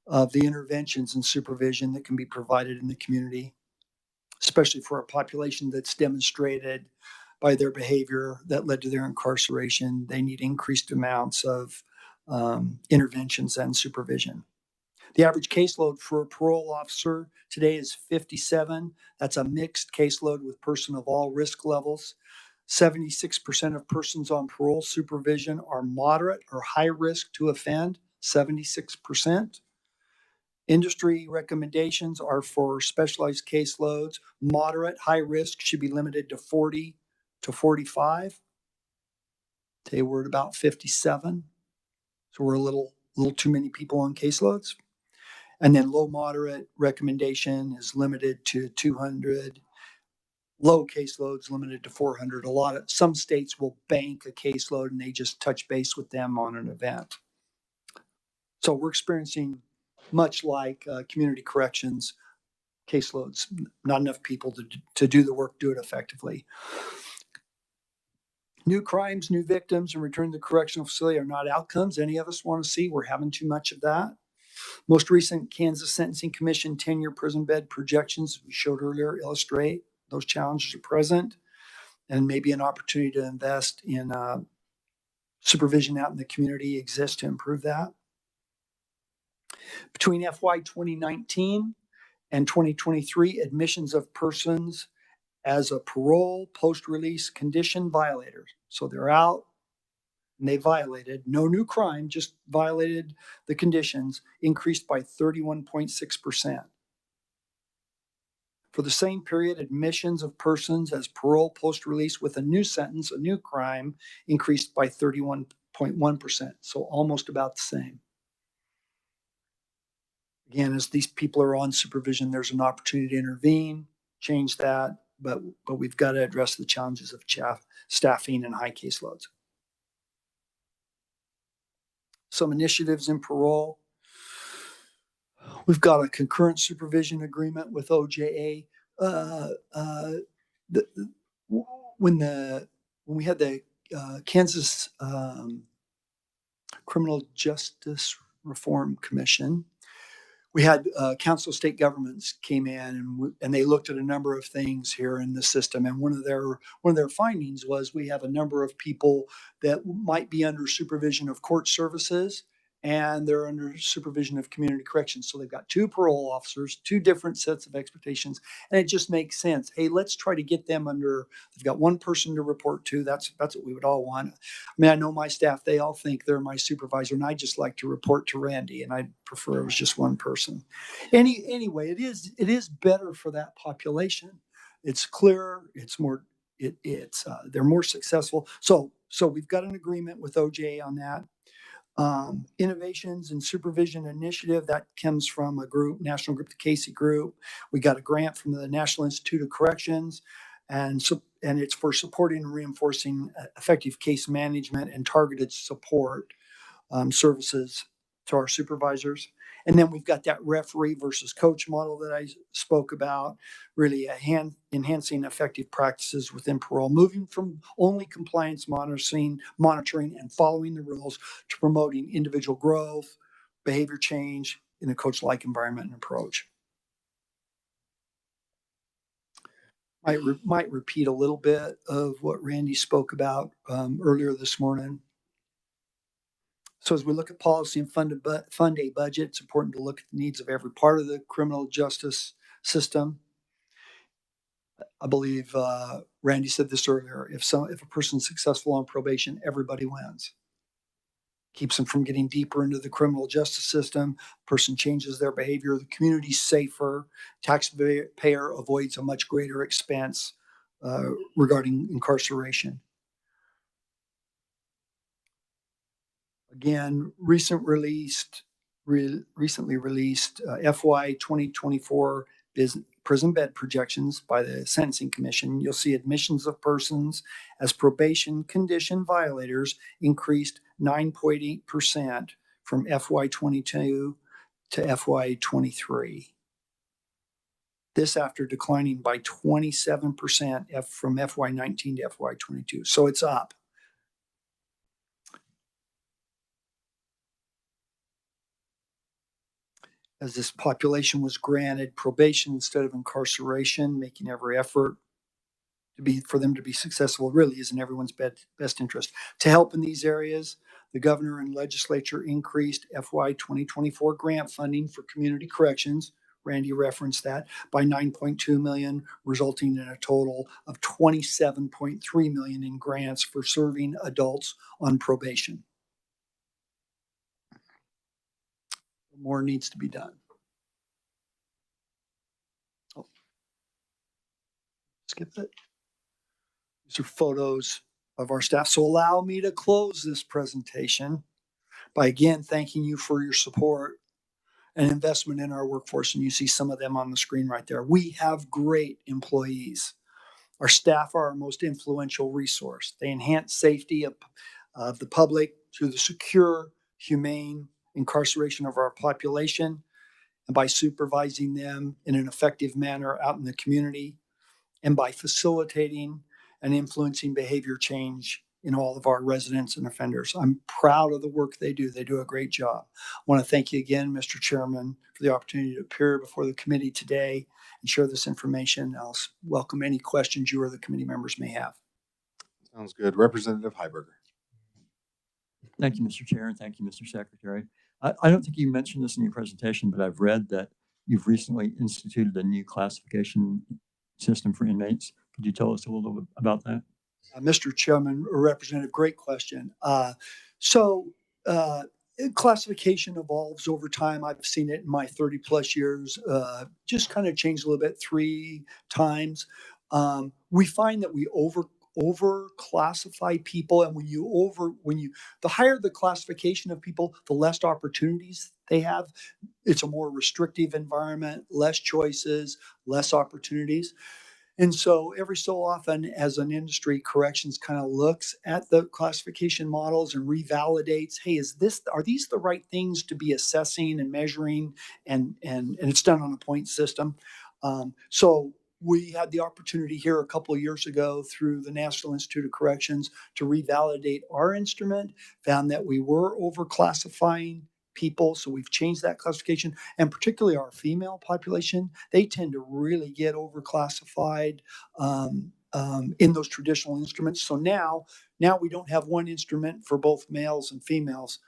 of the interventions and supervision that can be provided in the community, especially for a population that's demonstrated by their behavior that led to their incarceration. They need increased amounts of interventions and supervision. The average caseload for a parole officer today is 57. That's a mixed caseload with person of all risk levels. 76% of persons on parole supervision are moderate or high risk to offend, 76%. Industry recommendations are for specialized caseloads. Moderate, high risk should be limited to 40 to 45. Today we're at about 57. So we're a little too many people on caseloads. And then low moderate recommendation is limited to 200. Low caseloads limited to 400. Some states will bank a caseload and they just touch base with them on an event. So we're experiencing, much like community corrections, caseloads, not enough people to do the work, do it effectively. New crimes, new victims, and return to the correctional facility are not outcomes any of us want to see. We're having too much of that. Most recent Kansas Sentencing Commission 10-year prison bed projections we showed earlier illustrate those challenges are present, and maybe an opportunity to invest in supervision out in the community exists to improve that. Between FY 2019 and 2023, admissions of persons as a parole post-release condition violators. So they're out and they violated, no new crime, just violated the conditions, increased by 31.6%. For the same period, admissions of persons as parole post-release with a new sentence, a new crime, increased by 31.1%. So almost about the same. Again, as these people are on supervision, there's an opportunity to intervene, change that, but we've got to address the challenges of staffing and high caseloads. Some initiatives in parole. We've got a concurrent supervision agreement with OJA. When we had the Kansas Criminal Justice Reform Commission, we had Council of State Governments came in and they looked at a number of things here in the system. And one of their findings was we have a number of people that might be under supervision of court services, and they're under supervision of community corrections. So they've got two parole officers, two different sets of expectations, and it just makes sense. Hey, let's try to get them under. They've got one person to report to. That's what we would all want. I mean, I know my staff; they all think they're my supervisor, and I just like to report to Randy, and I prefer it was just one person. Anyway, it is better for that population. It's clearer. It's more. They're more successful. So we've got an agreement with OJ on that. Innovations and Supervision Initiative, that comes from a group, national group, the Casey Group. We got a grant from the National Institute of Corrections, and it's for supporting and reinforcing effective case management and targeted support services to our supervisors. And then we've got that referee versus coach model that I spoke about, really enhancing effective practices within parole, moving from only compliance monitoring and following the rules to promoting individual growth, behavior change in a coach-like environment and approach. Might repeat a little bit of what Randy spoke about earlier this morning. So as we look at policy and fund a budget, it's important to look at the needs of every part of the criminal justice system. I believe Randy said this earlier. If a person's successful on probation, everybody wins. Keeps them from getting deeper into the criminal justice system. Person changes their behavior. The community's safer. Taxpayer avoids a much greater expense regarding incarceration. Again, recently released FY 2024 prison bed projections by the Sentencing Commission. You'll see admissions of persons as probation condition violators increased 9.8% from FY 22 to FY 23. This after declining by 27% from FY 19 to FY 22. So it's up. As this population was granted probation instead of incarceration, making every effort for them to be successful really is in everyone's best interest. To help in these areas, the governor and legislature increased FY 2024 grant funding for community corrections. Randy referenced that by $9.2 million, resulting in a total of $27.3 million in grants for serving adults on probation. More needs to be done. Oh. Skip it. These are photos of our staff. So allow me to close this presentation by again thanking you for your support and investment in our workforce. And you see some of them on the screen right there. We have great employees. Our staff are our most influential resource. They enhance safety of the public through the secure, humane incarceration of our population, and by supervising them in an effective manner out in the community, and by facilitating and influencing behavior change in all of our residents and offenders. I'm proud of the work they do. They do a great job. I want to thank you again, Mr. Chairman, for the opportunity to appear before the committee today and share this information. I'll welcome any questions you or the committee members may have. Sounds good. Representative Heiberger. Thank you, Mr. Chair, and thank you, Mr. Secretary. I don't think you mentioned this in your presentation, but I've read that you've recently instituted a new classification system for inmates. Could you tell us a little bit about that? Mr. Chairman, Representative, great question. Classification evolves over time. I've seen it in my 30 plus years, just kind of changed a little bit 3 times. We find that we over classify people, and the higher the classification of people, the less opportunities they have. It's a more restrictive environment, less choices, less opportunities. And so every so often, as an industry, corrections kind of looks at the classification models and revalidates, hey, are these the right things to be assessing and measuring? And it's done on a point system. So we had the opportunity here a couple of years ago through the National Institute of Corrections to revalidate our instrument, found that we were overclassifying people. So we've changed that classification, and particularly our female population, they tend to really get overclassified in those traditional instruments. So now we don't have one instrument for both males and females.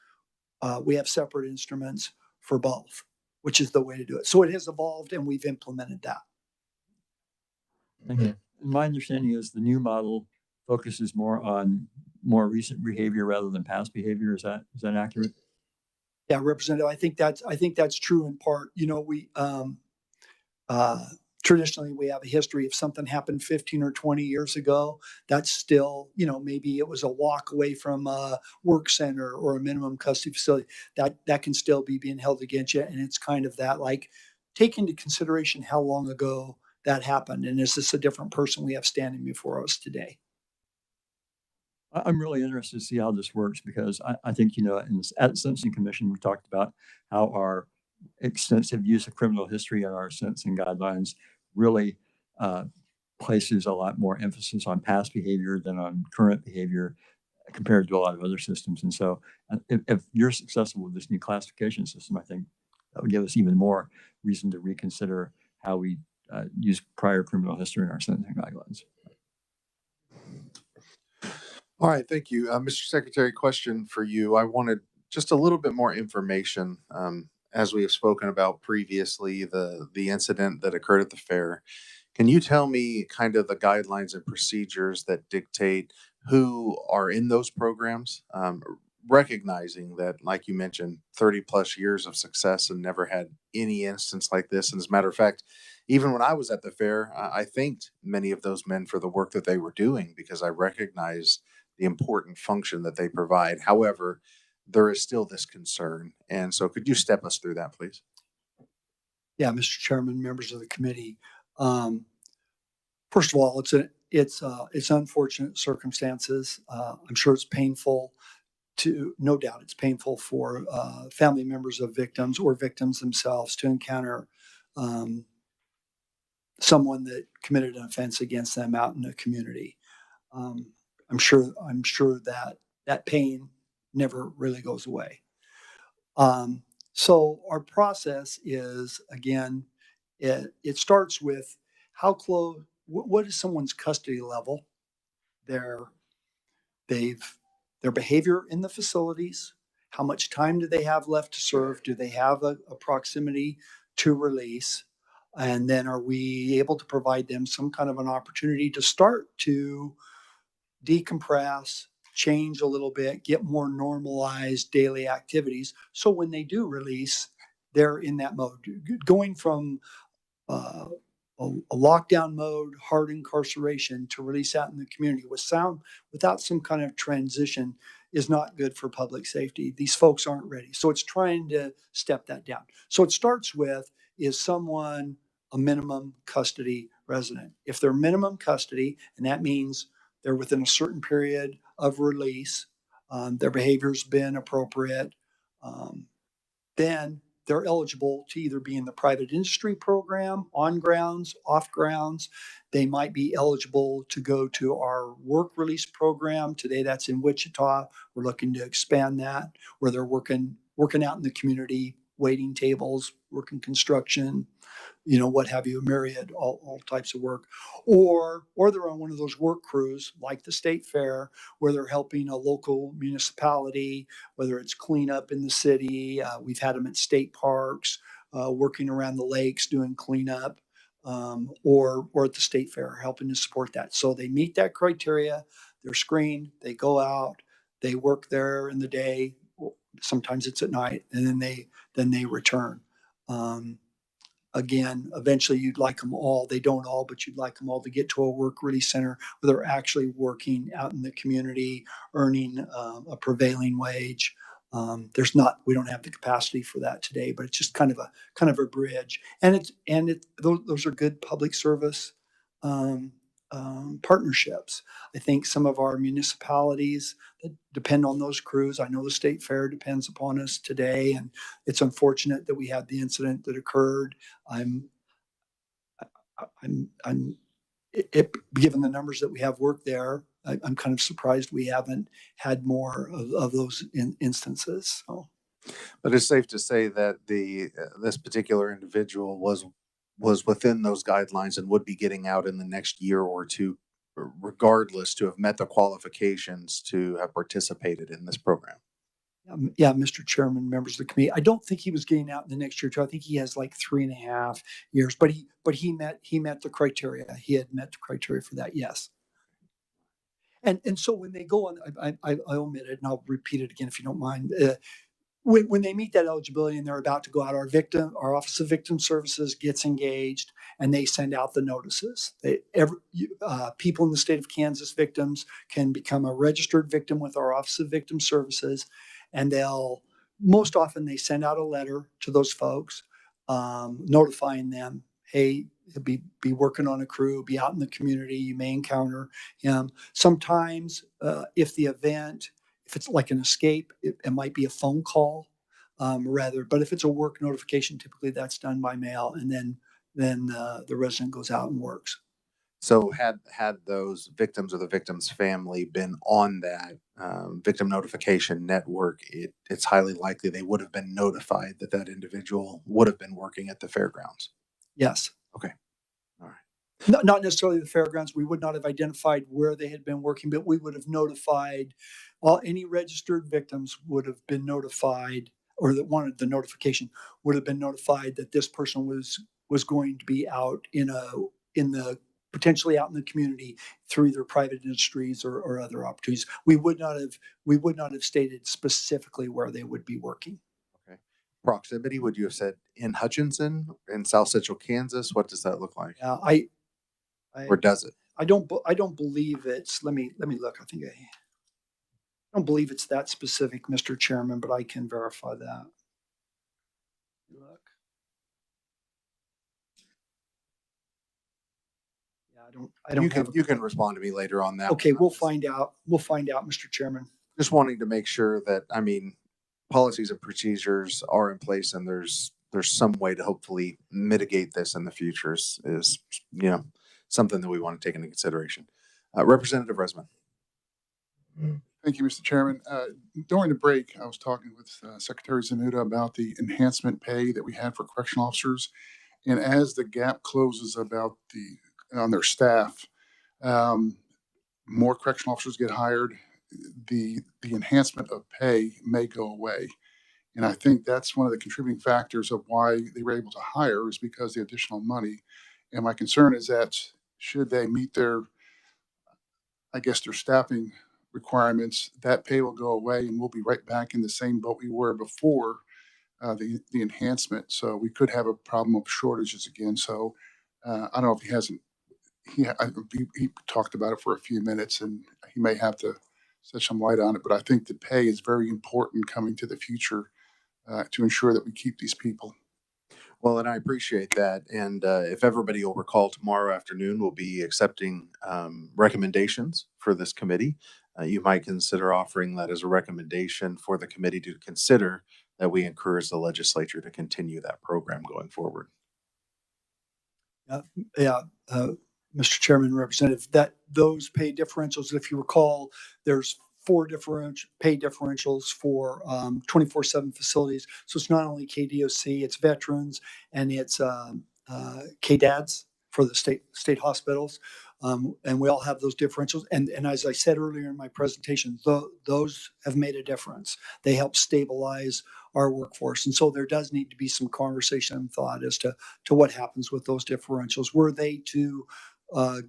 We have separate instruments for both, which is the way to do it. So it has evolved, and we've implemented that. Thank you. My understanding is the new model focuses more on more recent behavior rather than past behavior. Is that accurate? Yeah, Representative, I think that's true in part. You know, we traditionally we have a history of something happened 15 or 20 years ago. That's still, maybe it was a walk away from a work center or a minimum custody facility. That can still be being held against you, and it's kind of that, like, take into consideration how long ago that happened, and is this a different person we have standing before us today? I'm really interested to see how this works, because I think, at the Sentencing Commission, we talked about how our extensive use of criminal history and our sentencing guidelines really places a lot more emphasis on past behavior than on current behavior compared to a lot of other systems. And so if you're successful with this new classification system, I think that would give us even more reason to reconsider how we use prior criminal history in our sentencing guidelines. All right, thank you. Mr. Secretary, question for you. I wanted just a little bit more information. As we have spoken about previously, the incident that occurred at the fair. Can you tell me kind of the guidelines and procedures that dictate who are in those programs? Recognizing that, like you mentioned, 30 plus years of success and never had any instance like this. And as a matter of fact, even when I was at the fair, I thanked many of those men for the work that they were doing, because I recognized the important function that they provide. However, there is still this concern. And so could you step us through that, please? Yeah, Mr. Chairman, members of the committee. First of all, it's unfortunate circumstances. I'm sure it's painful no doubt it's painful for family members of victims or victims themselves to encounter someone that committed an offense against them out in the community. I'm sure that pain never really goes away. So our process is, again, it starts with how close, what is someone's custody level, their behavior in the facilities, how much time do they have left to serve, do they have a proximity to release, and then are we able to provide them some kind of an opportunity to start to decompress, change a little bit, get more normalized daily activities. So when they do release, they're in that mode. Going from a lockdown mode, hard incarceration, to release out in the community without some kind of transition is not good for public safety. These folks aren't ready. So it's trying to step that down. So it starts with, is someone a minimum custody resident? If they're minimum custody, and that means they're within a certain period of release, their behavior's been appropriate, then they're eligible to either be in the private industry program, on grounds, off grounds. They might be eligible to go to our work release program. Today that's in Wichita. We're looking to expand that, where they're working out in the community, waiting tables, working construction, what have you, myriad, all types of work. Or they're on one of those work crews like the state fair where they're helping a local municipality, whether it's cleanup in the city. We've had them at state parks, working around the lakes, doing cleanup, or at the state fair, helping to support that. So they meet that criteria, they're screened, they go out, they work there in the day, sometimes it's at night, and then they return. Again, eventually you'd like them all. They don't all, but you'd like them all to get to a work ready center where they're actually working out in the community, earning a prevailing wage. We don't have the capacity for that today, but it's just kind of a bridge. And those are good public service partnerships. I think some of our municipalities that depend on those crews. I know the state fair depends upon us today, and it's unfortunate that we had the incident that occurred. Given the numbers that we have worked there, I'm kind of surprised we haven't had more of those instances. So. But it's safe to say that this particular individual was within those guidelines and would be getting out in the next year or two, regardless, to have met the qualifications to have participated in this program. Yeah, Mr. Chairman, members of the committee, I don't think he was getting out in the next year too. I think he has like 3.5 years, but he met the criteria. He had met the criteria for that. Yes. And so when they go on, I omitted, and I'll repeat it again if you don't mind. When they meet that eligibility and they're about to go out, our Office of Victim Services gets engaged and they send out the notices. People in the state of Kansas, victims, can become a registered victim with our Office of Victim Services, and most often they send out a letter to those folks notifying them, hey, be working on a crew, be out in the community, you may encounter him. Sometimes if it's like an escape, it might be a phone call rather. But if it's a work notification, typically that's done by mail, and then the resident goes out and works. So had those victims or the victim's family been on that victim notification network, it's highly likely they would have been notified that individual would have been working at the fairgrounds. Yes. Okay. All right. Not necessarily the fairgrounds. We would not have identified where they had been working, but we would have notified any registered victims would have been notified, or that wanted the notification would have been notified that this person was going to be out potentially out in the community through either private industries or other opportunities. We would not have stated specifically where they would be working. Okay. Proximity, would you have said in Hutchinson, in South Central Kansas? What does that look like? Or does it? I don't believe it's, let me look. I don't believe it's that specific, Mr. Chairman, but I can verify that. Look. Yeah, I don't. You can respond to me later on that. Okay, we'll find out. Mr. Chairman. Just wanting to make sure that, policies and procedures are in place, and there's some way to hopefully mitigate this in the future is something that we want to take into consideration. Representative Resman. Thank you, Mr. Chairman. During the break, I was talking with Secretary Zanuda about the enhancement pay that we had for correctional officers. And as the gap closes on their staff, more correctional officers get hired, the enhancement of pay may go away. And I think that's one of the contributing factors of why they were able to hire, is because the additional money. And my concern is that should they meet their staffing requirements, that pay will go away and we'll be right back in the same boat we were before the enhancement. So we could have a problem of shortages again. So I don't know if he talked about it for a few minutes, and he may have to set some light on it, but I think the pay is very important coming to the future to ensure that we keep these people. Well, and I appreciate that. And if everybody will recall, tomorrow afternoon we'll be accepting recommendations for this committee. You might consider offering that as a recommendation for the committee to consider, that we encourage the legislature to continue that program going forward. Yeah, Mr. Chairman, Representative, that those pay differentials, if you recall, there's 4 different pay differentials for 24/7 facilities. So it's not only KDOC, it's veterans, and it's KDADs for the state hospitals. And we all have those differentials. And as I said earlier in my presentation, those have made a difference. They help stabilize our workforce. And so there does need to be some conversation and thought as to what happens with those differentials. Were they to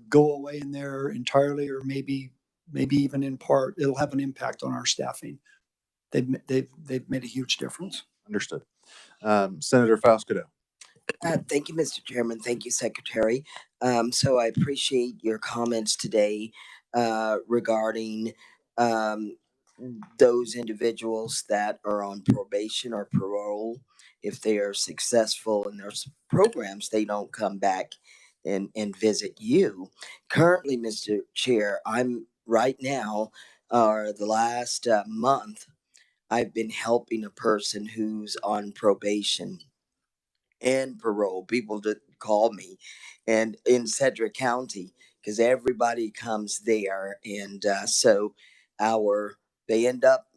go away in there entirely, or maybe even in part, it'll have an impact on our staffing. They've made a huge difference. Understood. Senator Faustido. Thank you, Mr. Chairman. Thank you, Secretary. So I appreciate your comments today regarding um, those individuals that are on probation or parole. If they are successful in their programs, they don't come back and visit you. Currently, Mr. Chair, I'm right now, or the last month, I've been helping a person who's on probation and parole. People that call me, and in Sedgwick County, because everybody comes there, and so they end up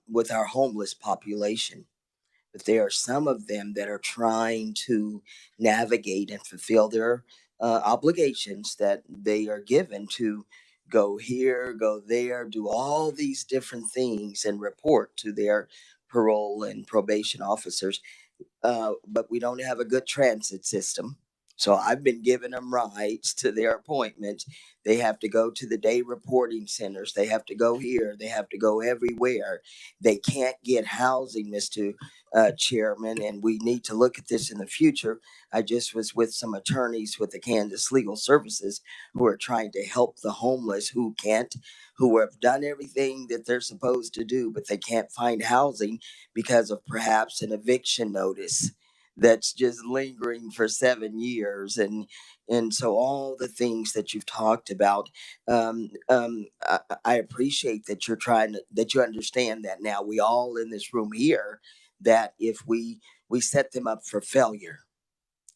with our homeless population. But there are some of them that are trying to navigate and fulfill their obligations that they are given to go here, go there, do all these different things and report to their parole and probation officers, but we don't have a good transit system. So I've been giving them rides to their appointments. They have to go to the day reporting centers. They have to go here. They have to go everywhere. They can't get housing, Mr. Chairman, and we need to look at this in the future. I just was with some attorneys with the Kansas Legal Services who are trying to help the homeless who have done everything that they're supposed to do, but they can't find housing because of perhaps an eviction notice that's just lingering for 7 years. And so all the things that you've talked about, I appreciate that that you understand that now. We all in this room here, that if we set them up for failure,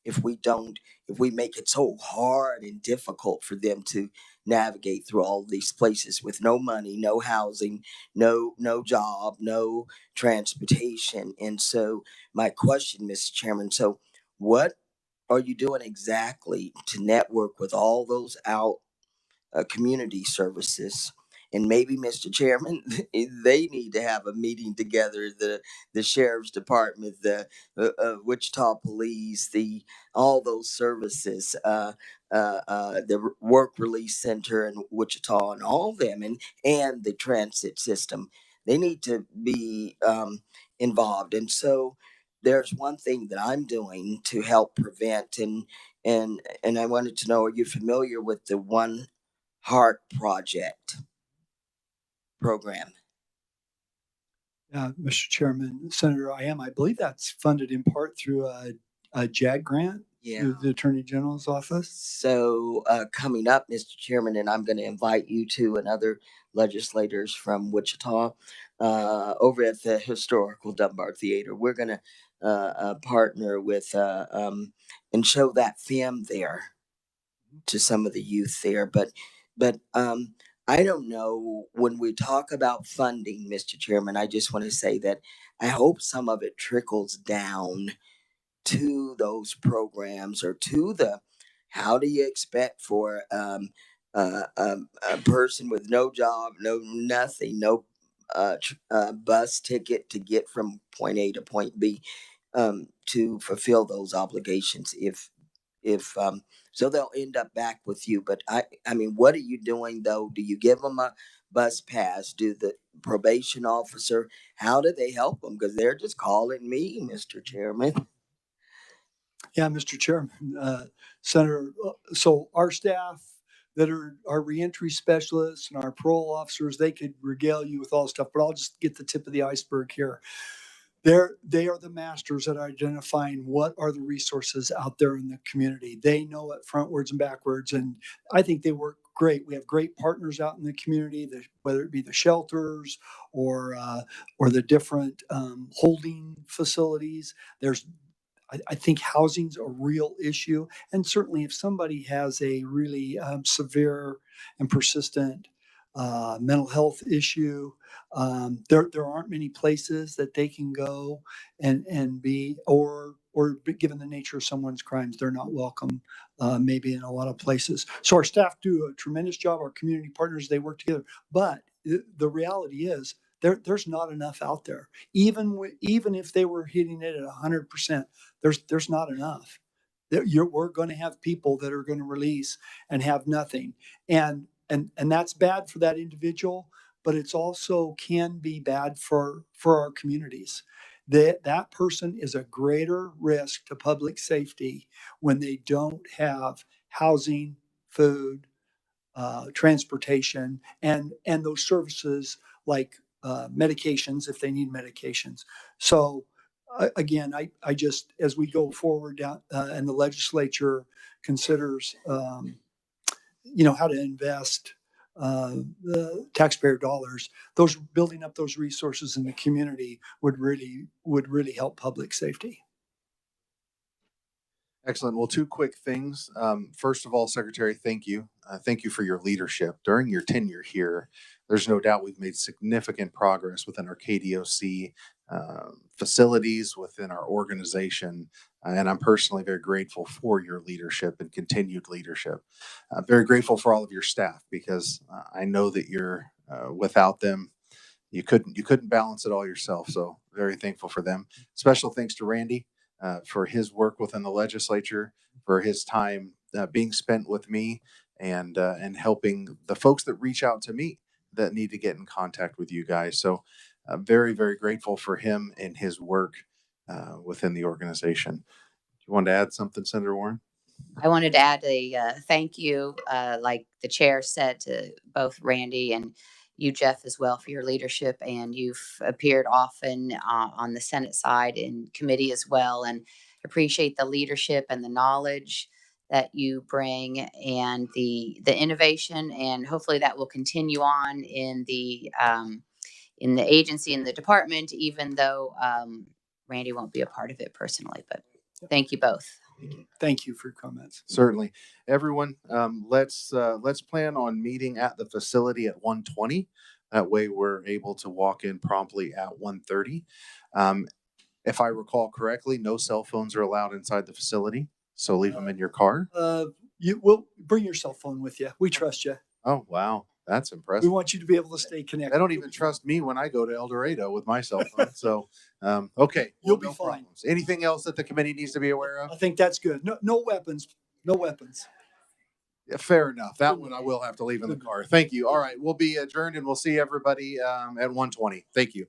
if we make it so hard and difficult for them to navigate through all these places with no money, no housing, no job, no transportation. And so my question, Mr. Chairman, so what are you doing exactly to network with all those community services? And maybe, Mr. Chairman, they need to have a meeting together, the sheriff's department, the Wichita police, all those services, the work release center in Wichita, and all of them, and the transit system. They need to be involved. And so there's one thing that I'm doing to help prevent, and I wanted to know, are you familiar with the One Heart Project program? Mr. Chairman, Senator, I believe that's funded in part through a JAG grant through the Attorney General's office. So coming up, Mr. Chairman, and I'm going to invite you to and other legislators from Wichita over at the historical Dunbar Theater. We're going to partner with and show that film there to some of the youth there. But I don't know, when we talk about funding, Mr. Chairman, I just want to say that I hope some of it trickles down to those programs, or to how do you expect for a person with no job, no nothing, no bus ticket to get from point A to point B, to fulfill those obligations, if so they'll end up back with you. But I mean, what are you doing though? Do you give them a bus pass? Do the probation officer, how do they help them? Because they're just calling me, Mr. Chairman. Yeah, Mr. Chairman, Senator, so our staff that are our reentry specialists and our parole officers, they could regale you with all stuff, but I'll just get the tip of the iceberg here. They are the masters at identifying what are the resources out there in the community. They know it frontwards and backwards, and I think they work great. We have great partners out in the community, whether it be the shelters or the different holding facilities. I think housing's a real issue, and certainly if somebody has a really severe and persistent mental health issue, there aren't many places that they can go and be, or given the nature of someone's crimes, they're not welcome, maybe in a lot of places. So our staff do a tremendous job. Our community partners, they work together. But the reality is there's not enough out there. Even if they were hitting it at 100%, there's not enough. We're going to have people that are going to release and have nothing. And that's bad for that individual, but it's also can be bad for our communities. That person is a greater risk to public safety when they don't have housing, food, transportation, and those services like medications if they need medications. So again, I just, as we go forward down and the legislature considers, how to invest the taxpayer dollars, those building up those resources in the community would really help public safety. Excellent. Well, two quick things. First of all, Secretary, thank you. Thank you for your leadership. During your tenure here, there's no doubt we've made significant progress within our KDOC facilities, within our organization. And I'm personally very grateful for your leadership and continued leadership. Very grateful for all of your staff, because I know that you're without them, you couldn't balance it all yourself. So very thankful for them. Special thanks to Randy for his work within the legislature, for his time being spent with me, and helping the folks that reach out to me that need to get in contact with you guys. So very, very grateful for him and his work within the organization. Do you want to add something, Senator Warren? I wanted to add a thank you, like the chair said, to both Randy and you, Jeff, as well, for your leadership. And you've appeared often on the Senate side in committee as well, and appreciate the leadership and the knowledge that you bring and the innovation. And hopefully that will continue on in the agency, in the department, even though Randy won't be a part of it personally. But thank you both. Thank you for your comments. Certainly. Everyone, let's plan on meeting at the facility at 1:20. That way we're able to walk in promptly at 1:30. If I recall correctly, no cell phones are allowed inside the facility, so leave them in your car. You will bring your cell phone with you. We trust you. Oh, wow. That's We impressive. want you to be able to stay connected. They don't even trust me when I go to El Dorado with my cell phone. So, okay. You'll Well, be no fine. problems. Anything else that the committee needs to be aware of? I think that's good. No weapons. No weapons. Yeah, fair enough. That one I will have to leave in the car. Thank you. All right. We'll be adjourned, and we'll see everybody at 1:20. Thank you.